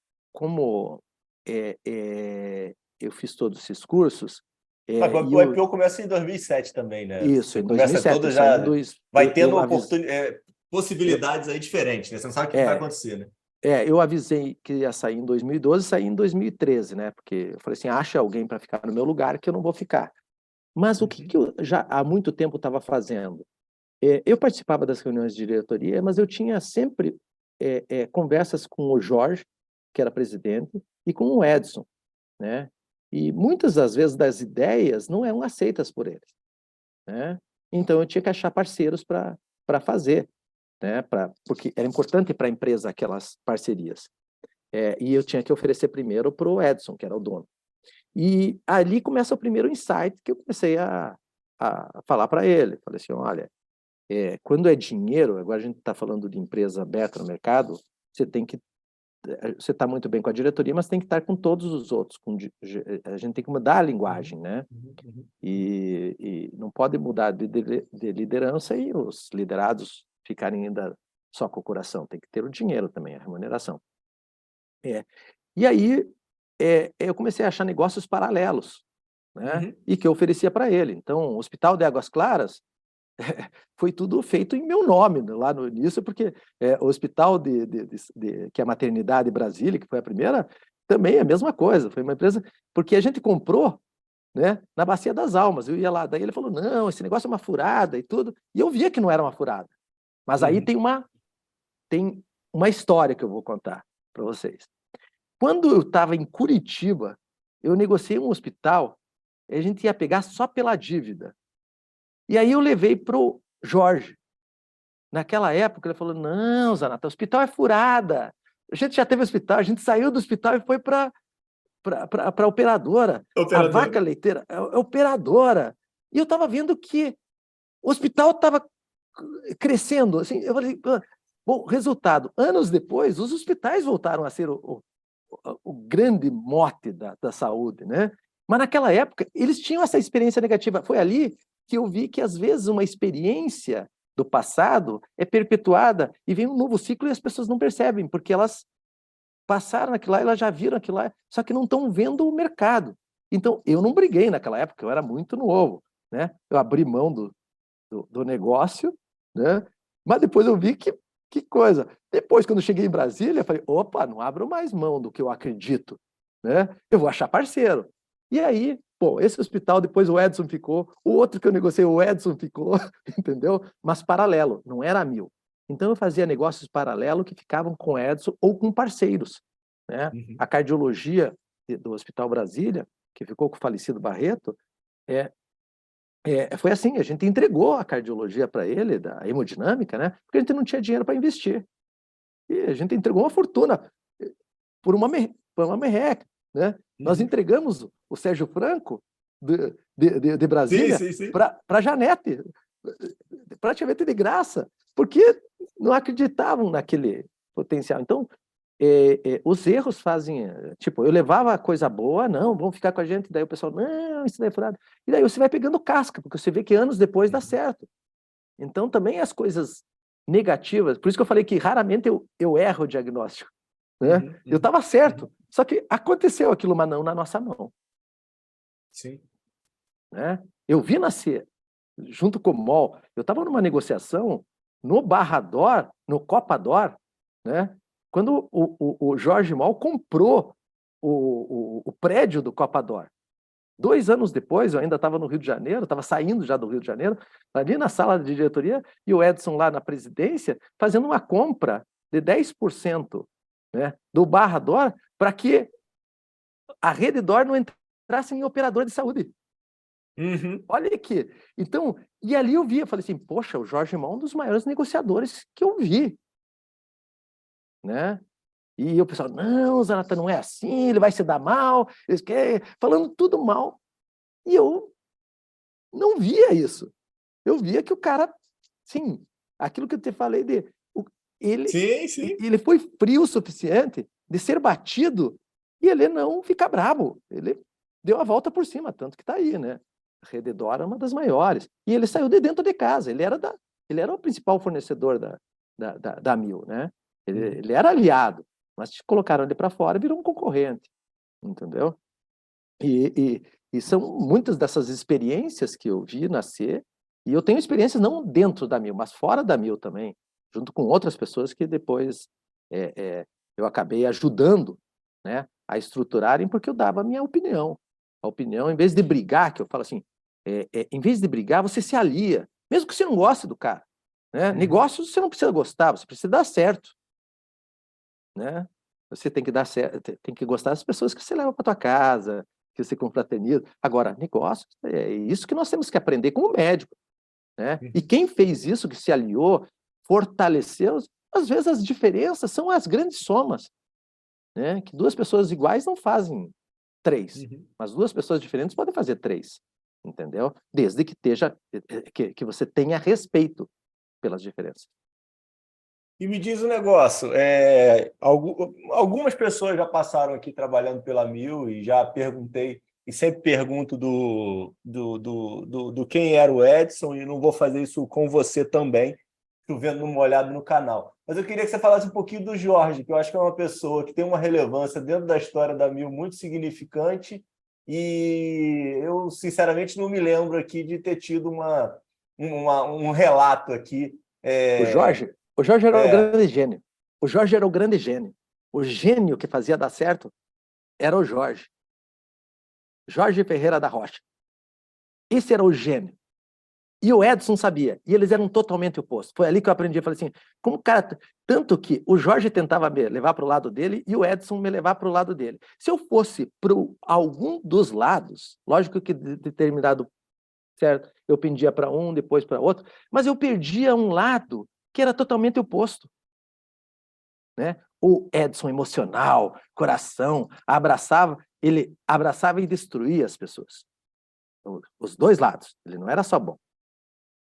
eu fiz todos esses cursos... O IPO começa em 2007 também, né? Isso, Você em começa 2007. toda Isso aí já... Vai tendo avisei, possibilidades aí diferentes, né? Você não sabe o que vai acontecer, né? eu avisei que ia sair em 2012 e saí em 2013, né? Porque eu falei assim, acha alguém para ficar no meu lugar que eu não vou ficar. Mas o que eu já há muito tempo estava fazendo? Eu participava das reuniões de diretoria, mas eu tinha sempre conversas com o Jorge, que era presidente, e com o Edson, né? E muitas das vezes das ideias não eram aceitas por eles, né? Então eu tinha que achar parceiros para fazer, né? Porque era importante para a empresa aquelas parcerias. E eu tinha que oferecer primeiro para o Edson, que era o dono. E ali começa o primeiro insight que eu comecei a falar para ele. Falei assim, olha, quando é dinheiro, agora a gente está falando de empresa aberta no mercado, você está muito bem com a diretoria, mas tem que estar com todos os outros. A gente tem que mudar a linguagem, né? E não pode mudar de liderança e os liderados ficarem ainda só com o coração. Tem que ter o dinheiro também, a remuneração. E aí eu comecei a achar negócios paralelos, né? E que eu oferecia para ele. Então, o Hospital de Águas Claras foi tudo feito em meu nome, né, lá no início, porque o Hospital que é a Maternidade Brasília, que foi a primeira, também é a mesma coisa. Foi uma empresa, porque a gente comprou, né, na Bacia das Almas. Eu ia lá, daí ele falou, não, esse negócio é uma furada e tudo. E eu via que não era uma furada. Mas aí tem uma história que eu vou contar para vocês. Quando eu estava em Curitiba, eu negociei um hospital, e a gente ia pegar só pela dívida. E aí eu levei para o Jorge. Naquela época, ele falou, não, Zanata, o hospital é furada. A gente já teve hospital, a gente saiu do hospital e foi para a operadora. A vaca leiteira é operadora. E eu estava vendo que o hospital estava crescendo. Assim, eu falei, bom, resultado, anos depois, os hospitais voltaram a ser o grande mote da saúde, né? Mas naquela época, eles tinham essa experiência negativa. Foi ali que eu vi que, às vezes, uma experiência do passado é perpetuada e vem um novo ciclo e as pessoas não percebem, porque elas passaram aquilo lá, elas já viram aquilo lá, só que não estão vendo o mercado. Então, eu não briguei naquela época, eu era muito novo, né? Eu abri mão do negócio, né? Mas depois eu vi que coisa. Depois, quando eu cheguei em Brasília, eu falei, opa, não abro mais mão do que eu acredito, né? Eu vou achar parceiro. E aí, pô, esse hospital, depois o Edson ficou, o outro que eu negociei, o Edson ficou, entendeu? Mas paralelo, não era a Mil. Então eu fazia negócios paralelos que ficavam com o Edson ou com parceiros, né? A cardiologia do Hospital Brasília, que ficou com o falecido Barreto, foi assim, a gente entregou a cardiologia para ele, da hemodinâmica, né? Porque a gente não tinha dinheiro para investir. E a gente entregou uma fortuna por uma merreca, né? Nós entregamos o Sérgio Franco de Brasília para a Janete, praticamente de graça, porque não acreditavam naquele potencial. Então, os erros fazem... Tipo, eu levava coisa boa, não, vamos ficar com a gente, daí o pessoal, não, isso daí é furado. E daí você vai pegando casca, porque você vê que anos depois dá certo. Então, também as coisas negativas, por isso que eu falei que raramente eu erro o diagnóstico, né? Eu estava certo, só que aconteceu aquilo, mas não na nossa mão. Sim. Né? Eu vi nascer, junto com o MOL, eu estava numa negociação no Barrador, no Copador, né? Quando o Jorge Mol comprou o prédio do Copador. 2 anos depois, eu ainda estava no Rio de Janeiro, estava saindo já do Rio de Janeiro, ali na sala de diretoria, e o Edson lá na presidência, fazendo uma compra de 10%, né, do Barrador, para que a Rede D'Or não entrasse em operador de saúde. Olha aqui. Então, e ali eu vi, eu falei assim, poxa, o Jorge Mol é um dos maiores negociadores que eu vi. Né? E o pessoal, não, Zanata, não é assim, ele vai se dar mal, eles querem, falando tudo mal. E eu não via isso. Eu via que o cara, sim, aquilo que eu te falei ele foi frio o suficiente de ser batido e ele não ficar bravo. Ele deu a volta por cima, tanto que está aí, né? A Rede D'Or é uma das maiores. E ele saiu de dentro de casa, ele era o principal fornecedor da Mil, né? Ele era aliado, mas colocaram ele para fora e virou um concorrente, entendeu? E são muitas dessas experiências que eu vi nascer, e eu tenho experiências não dentro da Mil, mas fora da Mil também, junto com outras pessoas que depois eu acabei ajudando, né, a estruturarem, porque eu dava a minha opinião. A opinião, em vez de brigar, que eu falo assim, em vez de brigar, você se alia, mesmo que você não goste do cara. Né? Negócios você não precisa gostar, você precisa dar certo. Né? Você tem que dar certo, tem que gostar das pessoas que você leva para tua casa, que você confraterniza. Agora, negócios, é isso que nós temos que aprender como médico. Né? E quem fez isso, que se aliou, fortaleceu, às vezes as diferenças são as grandes somas. Né? Que 2 pessoas iguais não fazem 3, mas 2 pessoas diferentes podem fazer 3. Entendeu? Desde que que você tenha respeito pelas diferenças. E me diz um negócio, algumas pessoas já passaram aqui trabalhando pela Mil e já perguntei, e sempre pergunto do quem era o Edson, e não vou fazer isso com você também, chovendo uma olhada no canal. Mas eu queria que você falasse um pouquinho do Jorge, que eu acho que é uma pessoa que tem uma relevância dentro da história da Mil muito significante e eu, sinceramente, não me lembro aqui de ter tido um relato aqui. O Jorge era o É, grande gênio. O Jorge era o grande gênio. O gênio que fazia dar certo era o Jorge. Jorge Ferreira da Rocha. Esse era o gênio. E o Edson sabia. E eles eram totalmente opostos. Foi ali que eu aprendi. Eu falei assim, como o cara... Tanto que o Jorge tentava me levar para o lado dele e o Edson me levar para o lado dele. Se eu fosse para algum dos lados, lógico que determinado, certo, eu pendia para um, depois para outro, mas eu perdia um lado que era totalmente oposto. Né? O Edson emocional, coração, ele abraçava e destruía as pessoas. Os dois lados. Ele não era só bom.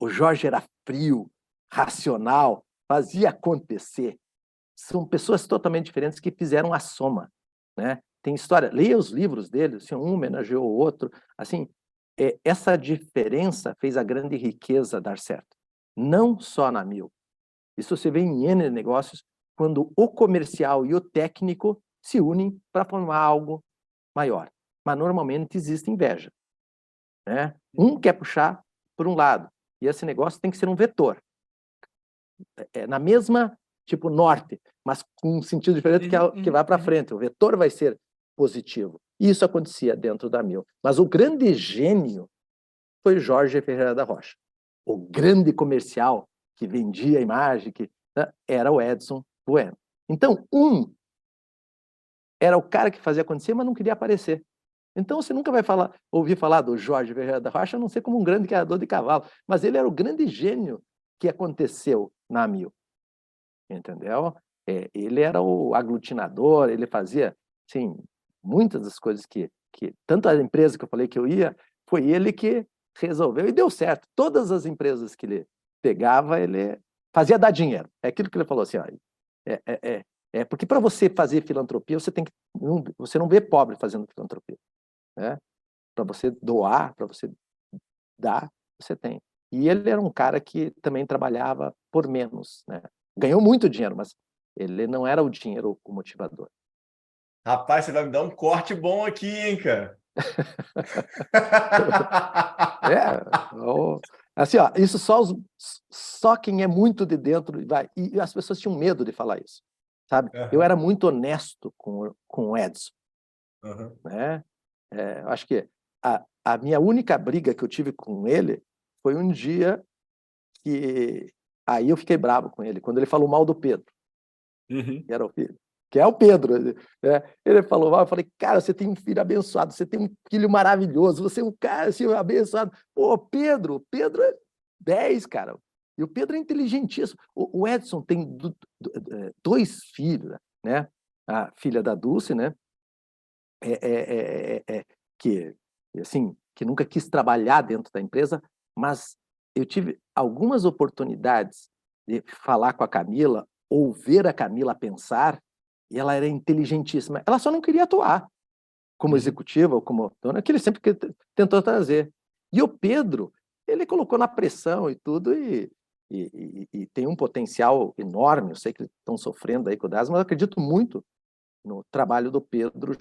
O Jorge era frio, racional, fazia acontecer. São pessoas totalmente diferentes que fizeram a soma, né? Tem história, leia os livros dele, assim, um homenageou o outro, assim, essa diferença fez a grande riqueza dar certo. Não só na Mil. Isso você vê em N negócios, quando o comercial e o técnico se unem para formar algo maior. Mas normalmente existe inveja, né? Um quer puxar por um lado, e esse negócio tem que ser um vetor. Na mesma, tipo, norte, mas com um sentido diferente que vai para frente. O vetor vai ser positivo. E isso acontecia dentro da Mil. Mas o grande gênio foi o Jorge Ferreira da Rocha. O grande comercial que vendia a imagem, né, era o Edson Bueno. Então, era o cara que fazia acontecer, mas não queria aparecer. Então, você nunca vai ouvir falar do Jorge Ferreira da Rocha, a não ser como um grande criador de cavalo. Mas ele era o grande gênio que aconteceu na Mil. Entendeu? Ele era o aglutinador, ele fazia, assim, muitas das coisas que tanto a empresa que eu falei que eu ia, foi ele que resolveu e deu certo. Todas as empresas que ele pegava, ele fazia dar dinheiro. É aquilo que ele falou assim, ó, porque para você fazer filantropia, você não vê pobre fazendo filantropia, né? Para você doar, para você dar, você tem. E ele era um cara que também trabalhava por menos, né? Ganhou muito dinheiro, mas ele não era o dinheiro o motivador. rapaz, você vai me dar um corte bom aqui, hein, cara? Assim, ó, isso só quem é muito de dentro vai. E as pessoas tinham medo de falar isso, sabe? Eu era muito honesto com o Edson, né? Acho que a minha única briga que eu tive com ele foi um dia que aí eu fiquei bravo com ele, quando ele falou mal do Pedro, que era o filho, que é o Pedro. Né? Ele falou mal, eu falei, cara, você tem um filho abençoado, você tem um filho maravilhoso, você é um cara assim, abençoado. Pô, Pedro é 10, cara. E o Pedro é inteligentíssimo. O Edson tem dois filhos, né? A filha da Dulce, né? Que assim, que nunca quis trabalhar dentro da empresa, mas eu tive algumas oportunidades de falar com a Camila ou ver a Camila pensar, e ela era inteligentíssima. Ela só não queria atuar como executiva ou como dona, que ele sempre tentou trazer. E o Pedro, ele colocou na pressão e tudo, e tem um potencial enorme. Eu sei que eles estão sofrendo aí com o DAS, mas eu acredito muito no trabalho do Pedro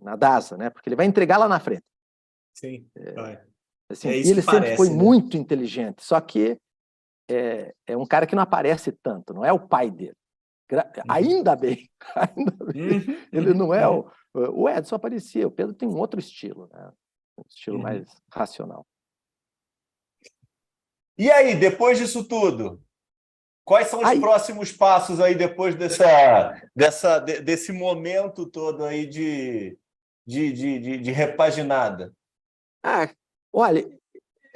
na DASA, né? Porque ele vai entregar lá na frente. Sim, vai. Assim, É e isso que ele sempre foi parece, né? muito inteligente, só que é um cara que não aparece tanto, não é o pai dele. Ainda bem, ainda bem. Ele não é o Edson aparecia, o Pedro tem um outro estilo, né? Um estilo mais racional. E aí, depois disso tudo, quais são os Aí, próximos passos aí depois desse momento todo aí de repaginada? olha,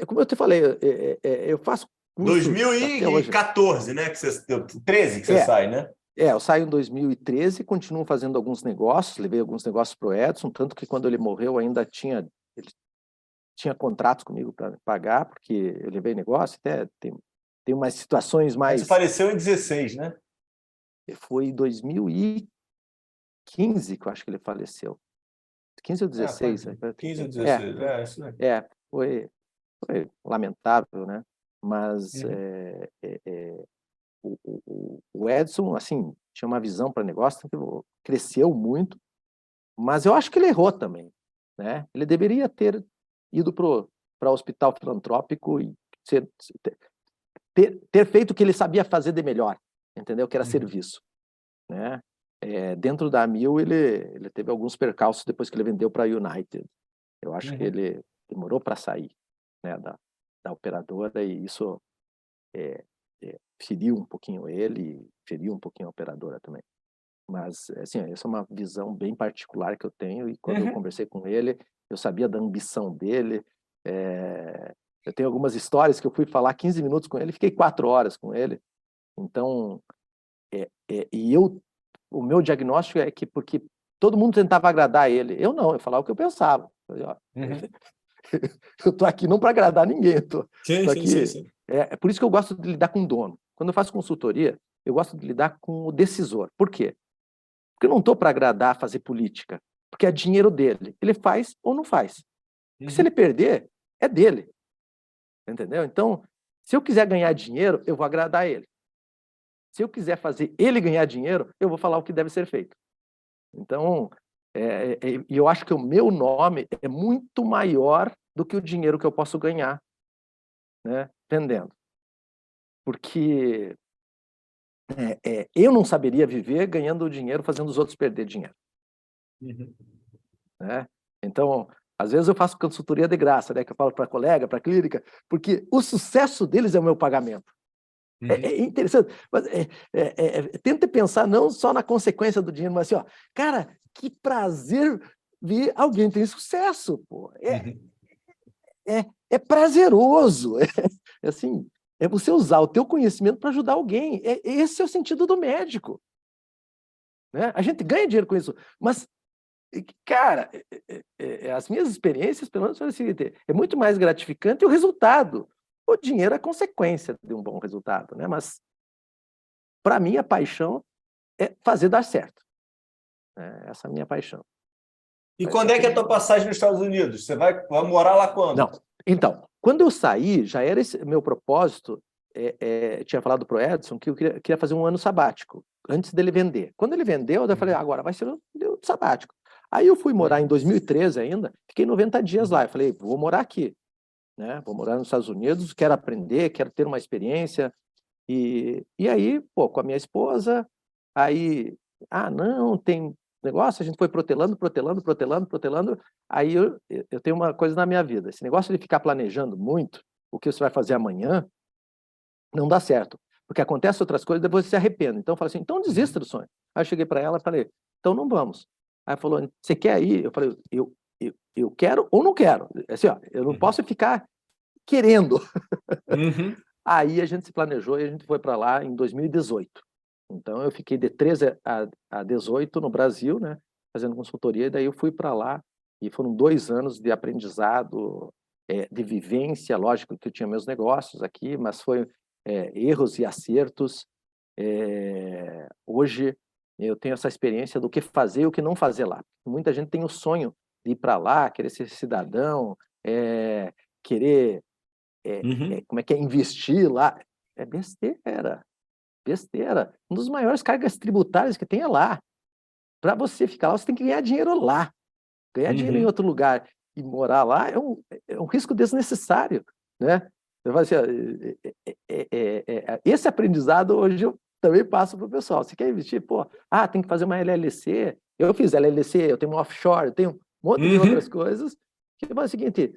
como eu te falei, eu faço cursos até hoje. 2014, né? 13 que você É, sai, né? eu saio em 2013, continuo fazendo alguns negócios, levei alguns negócios para o Edson, tanto que quando ele morreu ainda ele tinha contratos comigo para pagar, porque eu levei negócio, até tem umas situações Edson mais... faleceu em 16, né? Foi em 2015 que eu acho que ele faleceu. 15 ou 16? 15 ou 16, isso aí. Foi lamentável, né? Mas o Edson, assim, tinha uma visão para negócio, cresceu muito, mas eu acho que ele errou também. né? Ele deveria ter ido para o hospital filantrópico e ter feito o que ele sabia fazer de melhor, entendeu? Que era serviço, né? Dentro da Amil, ele teve alguns percalços depois que ele vendeu para a United. Eu acho que ele demorou para sair, né, da operadora, e isso feriu um pouquinho ele, feriu um pouquinho a operadora também. Mas, assim, essa é uma visão bem particular que eu tenho, e quando eu conversei com ele, eu sabia da ambição dele. Eu tenho algumas histórias que eu fui falar 15 minutos com ele, fiquei 4 horas com ele. Então, o meu diagnóstico é que porque todo mundo tentava agradar ele, eu não, eu falava o que eu pensava. Eu estou aqui não para agradar ninguém, tô aqui. Sim. É por isso que eu gosto de lidar com dono. Quando eu faço consultoria, eu gosto de lidar com o decisor. Por quê? Porque eu não estou para agradar, fazer política, porque é dinheiro dele. Ele faz ou não faz. Porque se ele perder, é dele. Entendeu? Então, se eu quiser ganhar dinheiro, eu vou agradar ele. Se eu quiser fazer ele ganhar dinheiro, eu vou falar o que deve ser feito. Então, eu acho que o meu nome é muito maior do que o dinheiro que eu posso ganhar, né, vendendo. Porque eu não saberia viver ganhando dinheiro, fazendo os outros perder dinheiro. Né? Então, às vezes eu faço consultoria de graça, né, que eu falo para colega, para clínica, porque o sucesso deles é o meu pagamento. É interessante, mas tenta pensar não só na consequência do dinheiro, mas assim, ó, cara, que prazer ver alguém ter sucesso, pô. É prazeroso, assim, é você usar o teu conhecimento para ajudar alguém. Esse é o sentido do médico, né? A gente ganha dinheiro com isso, mas, cara, as minhas experiências, pelo menos, são o seguinte: é muito mais gratificante o resultado. O dinheiro é consequência de um bom resultado, né? Mas, para mim, a paixão é fazer dar certo. Essa é a minha paixão. E quando é que é a tua passagem nos Estados Unidos? Você vai morar lá quando? Não. Então, quando eu saí, já era esse meu propósito. Tinha falado para o Edson que eu queria fazer um ano sabático, antes dele vender. Quando ele vendeu, eu falei, agora vai ser um sabático. Aí eu fui morar em 2013 ainda, fiquei 90 dias lá. Eu falei, vou morar aqui, né? Vou morar nos Estados Unidos, quero aprender, quero ter uma experiência. E aí, pô, com a minha esposa, aí, não, tem negócio, a gente foi protelando. Aí eu tenho uma coisa na minha vida: esse negócio de ficar planejando muito o que você vai fazer amanhã não dá certo, porque acontecem outras coisas e depois você se arrepende. Então eu falo assim, então desista do sonho. Aí eu cheguei para ela e falei, então não vamos. Aí ela falou, você quer ir? Eu falei, eu quero ou não quero. Assim, ó, eu não posso ficar querendo. Aí a gente se planejou e a gente foi para lá em 2018. Então eu fiquei de 13 a 18 no Brasil, né, fazendo consultoria, e daí eu fui para lá, e foram 2 anos de aprendizado, de vivência. Lógico que eu tinha meus negócios aqui, mas foi erros e acertos. Hoje eu tenho essa experiência do que fazer e o que não fazer lá. Muita gente tem o sonho de ir para lá, querer ser cidadão, querer como é que é, investir lá. É besteira. Um dos maiores cargas tributárias que tem é lá. Para você ficar lá, você tem que ganhar dinheiro lá. Ganhar dinheiro em outro lugar e morar lá é um risco desnecessário, né? Eu falo assim, esse aprendizado hoje eu também passo para o pessoal. Você quer investir? Pô, tem que fazer uma LLC. Eu fiz LLC, eu tenho uma offshore, eu tenho um monte de outras coisas. Que é o seguinte,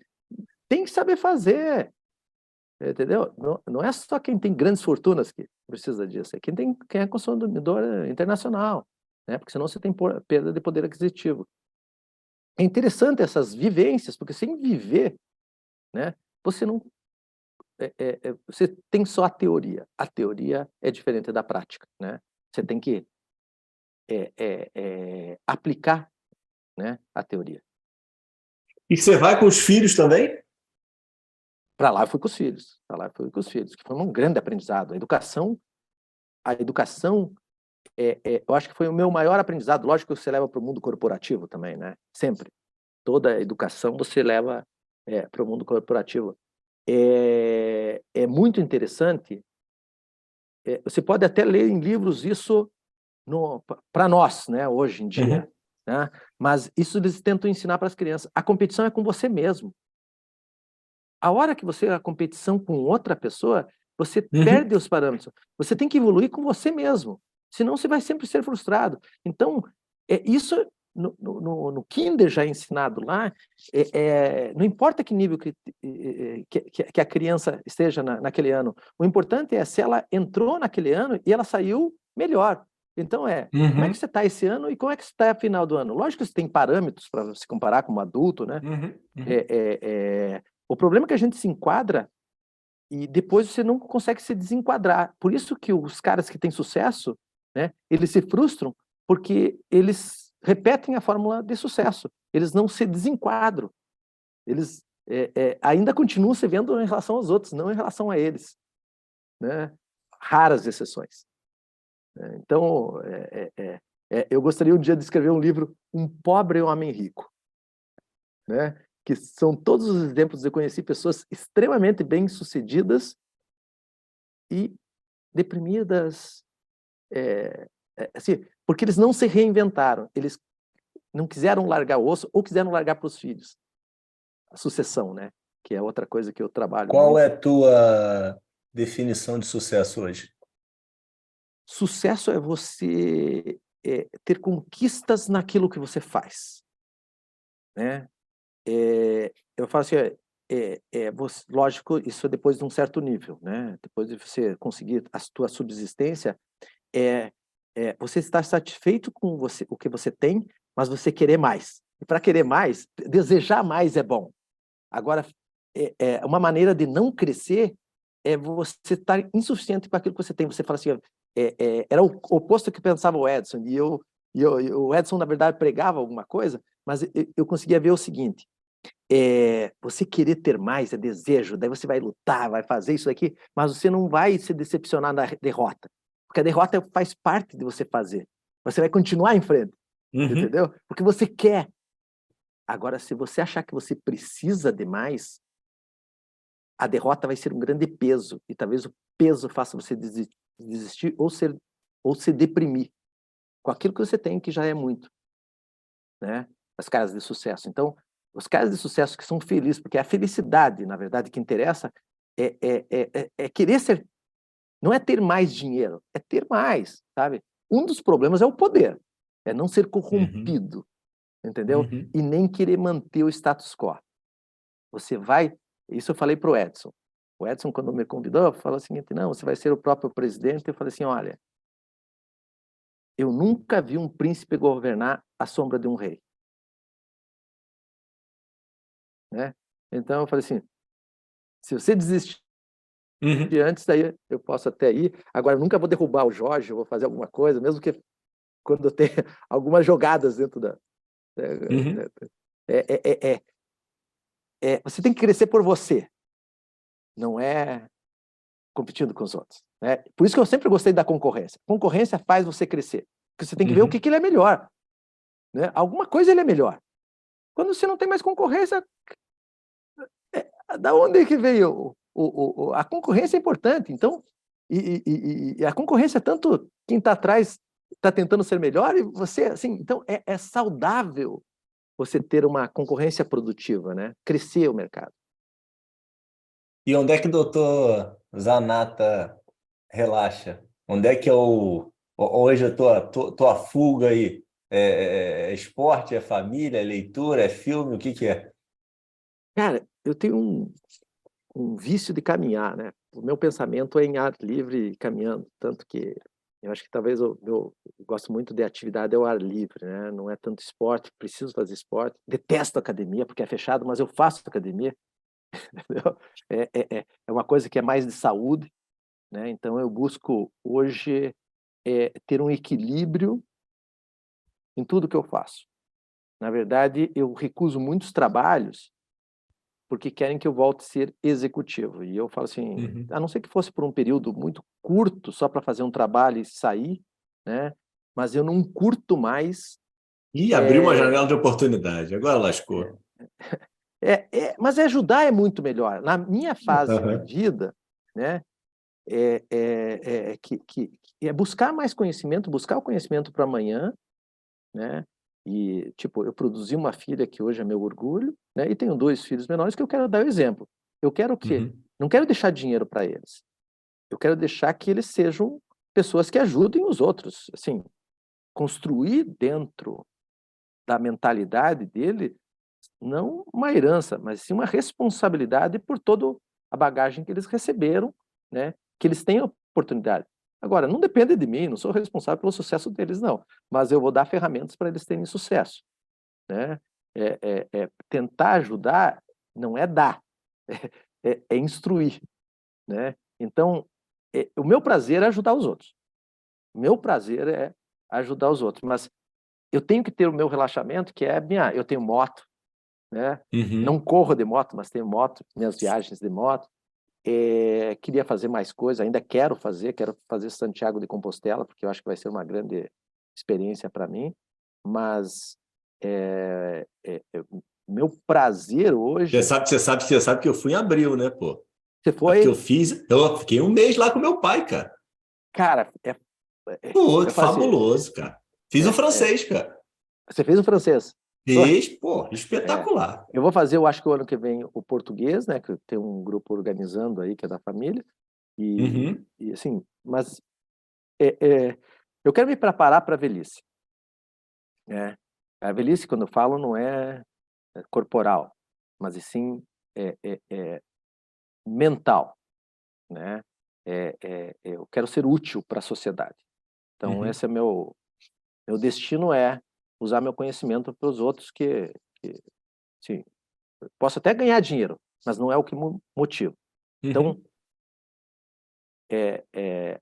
tem que saber fazer. Entendeu? Não é só quem tem grandes fortunas que precisa disso, é quem é consumidor internacional, né? Porque senão você tem perda de poder aquisitivo. É interessante essas vivências, porque sem viver, né, você não você tem só a teoria. A teoria é diferente da prática, né? Você tem que aplicar, né, a teoria. E você vai com os filhos também? Para lá eu fui com os filhos, que foi um grande aprendizado. A educação, eu acho que foi o meu maior aprendizado. Lógico que você leva para o mundo corporativo também, né? Sempre. Toda a educação você leva para o mundo corporativo. É muito interessante. Você pode até ler em livros isso para nós, né? Hoje em dia. né? Mas isso eles tentam ensinar para as crianças. A competição é com você mesmo. A hora que você a competição com outra pessoa, você perde os parâmetros. Você tem que evoluir com você mesmo, senão você vai sempre ser frustrado. Então, isso no Kinder já é ensinado lá, não importa que nível que a criança esteja naquele ano, o importante é se ela entrou naquele ano e ela saiu melhor. Então, como é que você está esse ano e como é que você está no final do ano? Lógico que você tem parâmetros para se comparar com um adulto, né? O problema é que a gente se enquadra e depois você não consegue se desenquadrar. Por isso que os caras que têm sucesso, né, eles se frustram porque eles repetem a fórmula de sucesso. Eles não se desenquadram. Eles ainda continuam se vendo em relação aos outros, não em relação a eles, né? Raras exceções. Então, eu gostaria um dia de escrever um livro, Um Pobre Homem Rico, né? Que são todos os exemplos. Eu conheci pessoas extremamente bem-sucedidas e deprimidas, assim, porque eles não se reinventaram, eles não quiseram largar o osso ou quiseram largar para os filhos. A sucessão, né? Que é outra coisa que eu trabalho Qual muito. é a tua definição de sucesso hoje? Sucesso é você ter conquistas naquilo que você faz, né? Eu falo assim, lógico, isso é depois de um certo nível, né? Depois de você conseguir a tua subsistência, você estar satisfeito com o que você tem, mas você querer mais. E para querer mais, desejar mais é bom. Agora, uma maneira de não crescer é você estar insuficiente com aquilo que você tem. Você fala assim, era o oposto que pensava o Edson, e o Edson, na verdade, pregava alguma coisa, mas eu conseguia ver o seguinte: você querer ter mais é desejo, daí você vai lutar, vai fazer isso aqui, mas você não vai se decepcionar na derrota, porque a derrota faz parte de você fazer. Você vai continuar em frente, entendeu? Porque você quer. Agora, se você achar que você precisa de mais, a derrota vai ser um grande peso, e talvez o peso faça você desistir ou se deprimir com aquilo que você tem, que já é muito, né? As caras de sucesso. Então, os caras de sucesso que são felizes, porque a felicidade, na verdade, que interessa é querer ser, não é ter mais dinheiro, é ter mais, sabe? Um dos problemas é o poder, é não ser corrompido, entendeu? E nem querer manter o status quo. Você vai, isso eu falei para o Edson. O Edson, quando me convidou, falou o seguinte: não, você vai ser o próprio presidente. Eu falei assim: olha, eu nunca vi um príncipe governar à sombra de um rei, né? Então eu falei assim: se você desistir antes, daí eu posso até ir. Agora, eu nunca vou derrubar o Jorge, eu vou fazer alguma coisa, mesmo que quando eu tenha algumas jogadas dentro da. Você tem que crescer por você, não é competindo com os outros, né? Por isso que eu sempre gostei da concorrência. Concorrência faz você crescer, porque você tem que ver o que ele é melhor, né? Alguma coisa ele é melhor. Quando você não tem mais concorrência, da onde é que veio a concorrência? É importante. Então, e a concorrência, tanto quem está atrás está tentando ser melhor, e você, assim, então é saudável você ter uma concorrência produtiva, né? Crescer o mercado. E onde é que o doutor Zanata relaxa? Onde é que hoje a tua fuga aí? É esporte, é família, é leitura, é filme, o que que é? Cara, eu tenho um vício de caminhar, né? O meu pensamento é em ar livre caminhando, tanto que eu acho que talvez eu gosto muito de atividade ao ar livre, né? Não é tanto esporte, preciso fazer esporte, detesto academia porque é fechado, mas eu faço academia, entendeu? É uma coisa que é mais de saúde, né? Então eu busco hoje ter um equilíbrio em tudo que eu faço. Na verdade, eu recuso muitos trabalhos porque querem que eu volte a ser executivo. E eu falo assim, a não ser que fosse por um período muito curto, só para fazer um trabalho e sair, né? Mas eu não curto mais. Ih, abriu uma janela de oportunidade, agora lascou. Mas ajudar é muito melhor. Na minha fase de vida, né? É buscar mais conhecimento, buscar o conhecimento para amanhã, né? E, tipo, eu produzi uma filha que hoje é meu orgulho, né? E tenho 2 filhos menores que eu quero dar o exemplo. Eu quero o quê? Uhum. Não quero deixar dinheiro para eles. Eu quero deixar que eles sejam pessoas que ajudem os outros. Assim, construir dentro da mentalidade dele não uma herança, mas sim uma responsabilidade por toda a bagagem que eles receberam, né? Que eles têm oportunidade. Agora, não depende de mim, não sou responsável pelo sucesso deles, não. Mas eu vou dar ferramentas para eles terem sucesso, né? Tentar ajudar não é dar, é instruir, né? Então, o meu prazer é ajudar os outros. O meu prazer é ajudar os outros, mas eu tenho que ter o meu relaxamento, que é eu tenho moto, né? Não Uhum. corro de moto, mas tenho moto, minhas viagens de moto. Queria fazer mais coisas, ainda quero fazer Santiago de Compostela, porque eu acho que vai ser uma grande experiência para mim, mas meu prazer hoje, Você sabe que eu fui em abril, né, pô? você É porque foi, eu fiquei um mês lá com meu pai, cara. cara, Pô, eu falo assim, fabuloso, cara. Fiz o é, é, francês, cara. você fez o francês? Fiz, pô, É, espetacular. eu vou fazer, eu acho que o ano que vem, o português, né? Que tem um grupo organizando aí, que é da família. Uhum. E assim, mas é, é, eu quero me preparar para a velhice, né? A velhice, quando eu falo, não é corporal, mas e sim mental, né? Eu quero ser útil para a sociedade. Então, Uhum. esse é meu destino é usar meu conhecimento para os outros que sim, posso até ganhar dinheiro, mas não é o que motiva. Então, Uhum.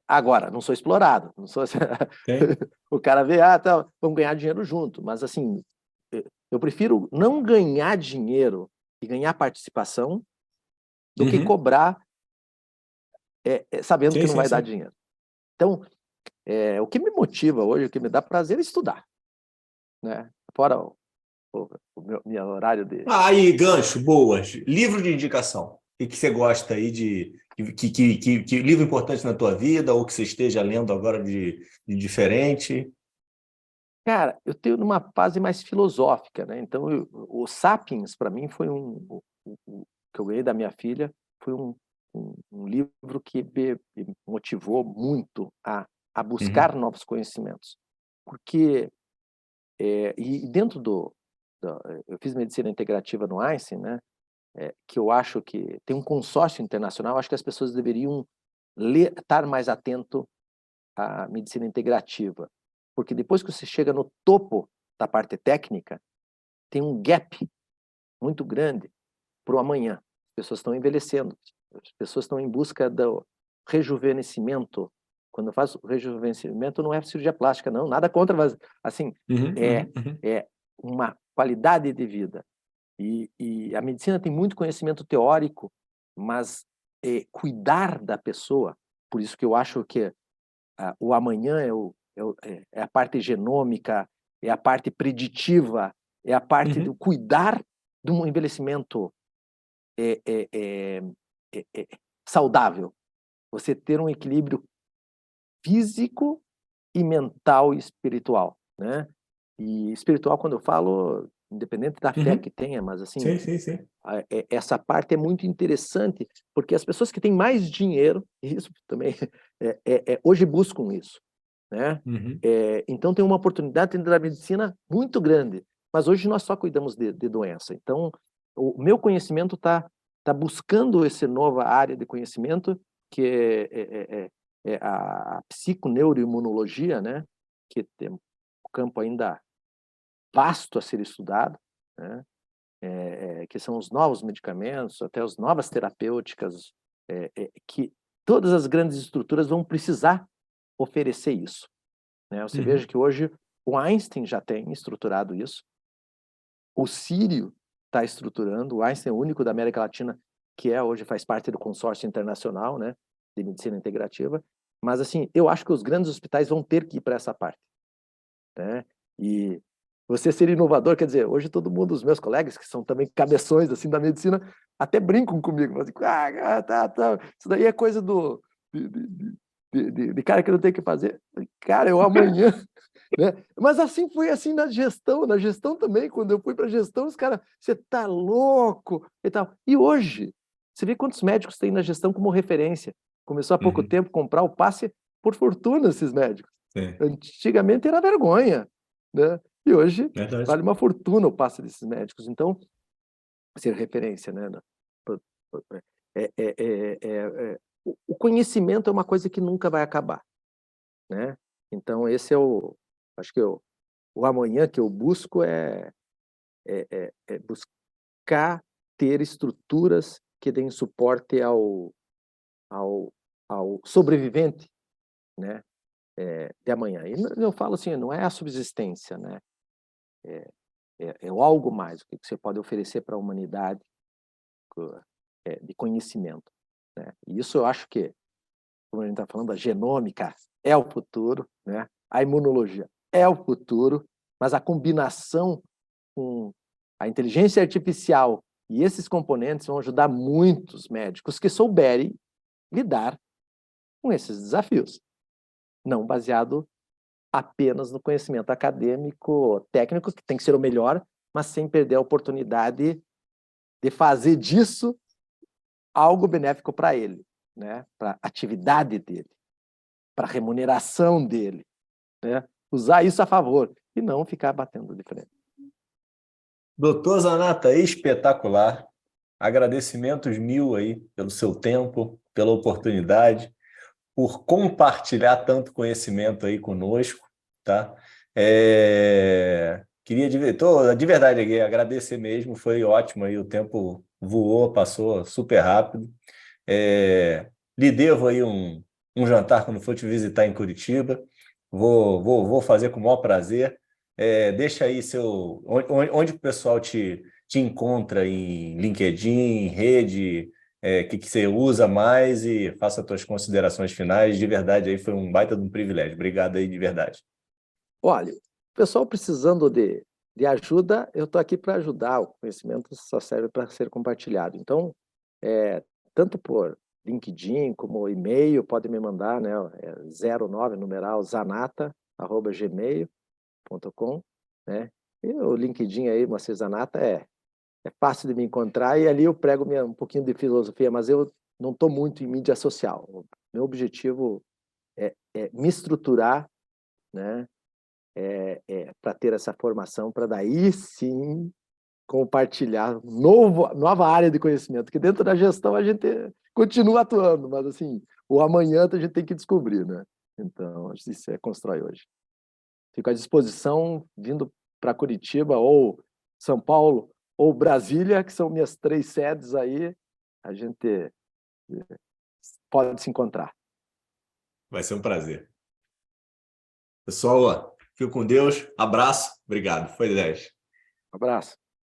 agora, não sou explorado, não sou Tem. o cara vê, tá, vamos ganhar dinheiro junto, mas assim, eu prefiro não ganhar dinheiro e ganhar participação do que Uhum. cobrar sabendo que Sim, não sim, vai dar sim. dinheiro. Então, o que me motiva hoje, o que me dá prazer é estudar, né? Fora o meu horário de... Aí, gancho, boas. Livro de indicação. O que você gosta aí de. Que livro importante na tua vida, ou que você esteja lendo agora de diferente? Cara, eu tenho numa fase mais filosófica, né? Então, o Sapiens, para mim, foi o que eu ganhei da minha filha, foi um livro que me motivou muito a buscar Uhum. novos conhecimentos. Porque, e dentro eu fiz medicina integrativa no Einstein, né? Que eu acho que tem um consórcio internacional, acho que as pessoas deveriam estar mais atento à medicina integrativa, porque depois que você chega no topo da parte técnica, tem um gap muito grande para o amanhã. As pessoas estão envelhecendo, as pessoas estão em busca do rejuvenescimento. Quando eu faço rejuvenescimento, não é cirurgia plástica, não, nada contra, mas assim, Uhum, é, uhum, uhum. é uma qualidade de vida. E a medicina tem muito conhecimento teórico, mas cuidar da pessoa, por isso que eu acho que o amanhã é a parte genômica, é a parte preditiva, é a parte do Uhum. cuidar de um envelhecimento é, é, é, saudável. Você ter um equilíbrio físico e mental e espiritual, né? E espiritual, quando eu falo, independente da fé Uhum. que tenha, mas assim, Sim, sim, sim. essa parte é muito interessante, porque as pessoas que têm mais dinheiro, isso também, hoje buscam isso, né? Uhum. Então tem uma oportunidade dentro da medicina muito grande, mas hoje nós só cuidamos de doença. Então, o meu conhecimento tá buscando essa nova área de conhecimento, que é a psiconeuroimunologia, né? Que tem um campo ainda vasto a ser estudado, né? Que são os novos medicamentos, até as novas terapêuticas, que todas as grandes estruturas vão precisar oferecer isso, né? Você veja Uhum. que hoje o Einstein já tem estruturado isso, o Sírio está estruturando, o Einstein é o único da América Latina que hoje faz parte do consórcio internacional, né, de medicina integrativa, mas assim, eu acho que os grandes hospitais vão ter que ir para essa parte, né? E você ser inovador, quer dizer, hoje todo mundo, os meus colegas, que são também cabeções assim da medicina, até brincam comigo, mas tá, isso daí é coisa de cara que não tem o que fazer. Cara, eu amanhã... Né? Mas assim foi assim na gestão também, quando eu fui para a gestão, os caras, você tá louco e tal. E hoje, você vê quantos médicos tem na gestão como referência. Começou há pouco tempo a comprar o passe por fortuna esses médicos. Sim. Antigamente era vergonha, né? E hoje Verdade. vale uma fortuna o passe desses médicos. Então, ser referência, né? O conhecimento é uma coisa que nunca vai acabar, né? Então, esse é acho que o amanhã que eu busco é buscar ter estruturas que deem suporte ao, ao sobrevivente, né? De amanhã. E eu falo assim, não é a subsistência, né? É o algo mais, o que você pode oferecer para a humanidade de conhecimento, né? E isso eu acho que, como a gente está falando, a genômica é o futuro, né? A imunologia é o futuro, mas a combinação com a inteligência artificial e esses componentes vão ajudar muitos médicos que souberem lidar com esses desafios, não baseado apenas no conhecimento acadêmico, técnico, que tem que ser o melhor, mas sem perder a oportunidade de fazer disso algo benéfico para ele, né? Para a atividade dele, para a remuneração dele, né? Usar isso a favor e não ficar batendo de frente. Doutor Zanata, espetacular. Agradecimentos mil aí pelo seu tempo, pela oportunidade, por compartilhar tanto conhecimento aí conosco, tá? Queria de verdade aqui, agradecer mesmo, foi ótimo aí, o tempo voou, passou super rápido. Lhe devo aí um jantar quando for te visitar em Curitiba. Vou fazer com o maior prazer. Deixa aí onde o pessoal te encontra em LinkedIn, em rede, que você usa mais e faça as tuas considerações finais. De verdade, aí foi um baita de um privilégio. Obrigado aí de verdade. Olha, o pessoal precisando de ajuda, eu estou aqui para ajudar. O conhecimento só serve para ser compartilhado. Então, tanto por LinkedIn como e-mail, pode me mandar, né? 09 numeral zanata@gmail.com, né? E o LinkedIn aí, Moacir Zanata, é fácil de me encontrar e ali eu prego um pouquinho de filosofia, mas eu não estou muito em mídia social. O meu objetivo é me estruturar, né? Para ter essa formação, para daí sim compartilhar nova área de conhecimento, que dentro da gestão a gente continua atuando, mas assim, o amanhã a gente tem que descobrir, né? Então, isso constrói hoje. Fico à disposição, vindo para Curitiba, ou São Paulo, ou Brasília, que são minhas 3 sedes aí, a gente pode se encontrar. Vai ser um prazer. Pessoal, fico com Deus. Abraço. Obrigado. Foi 10. Um abraço.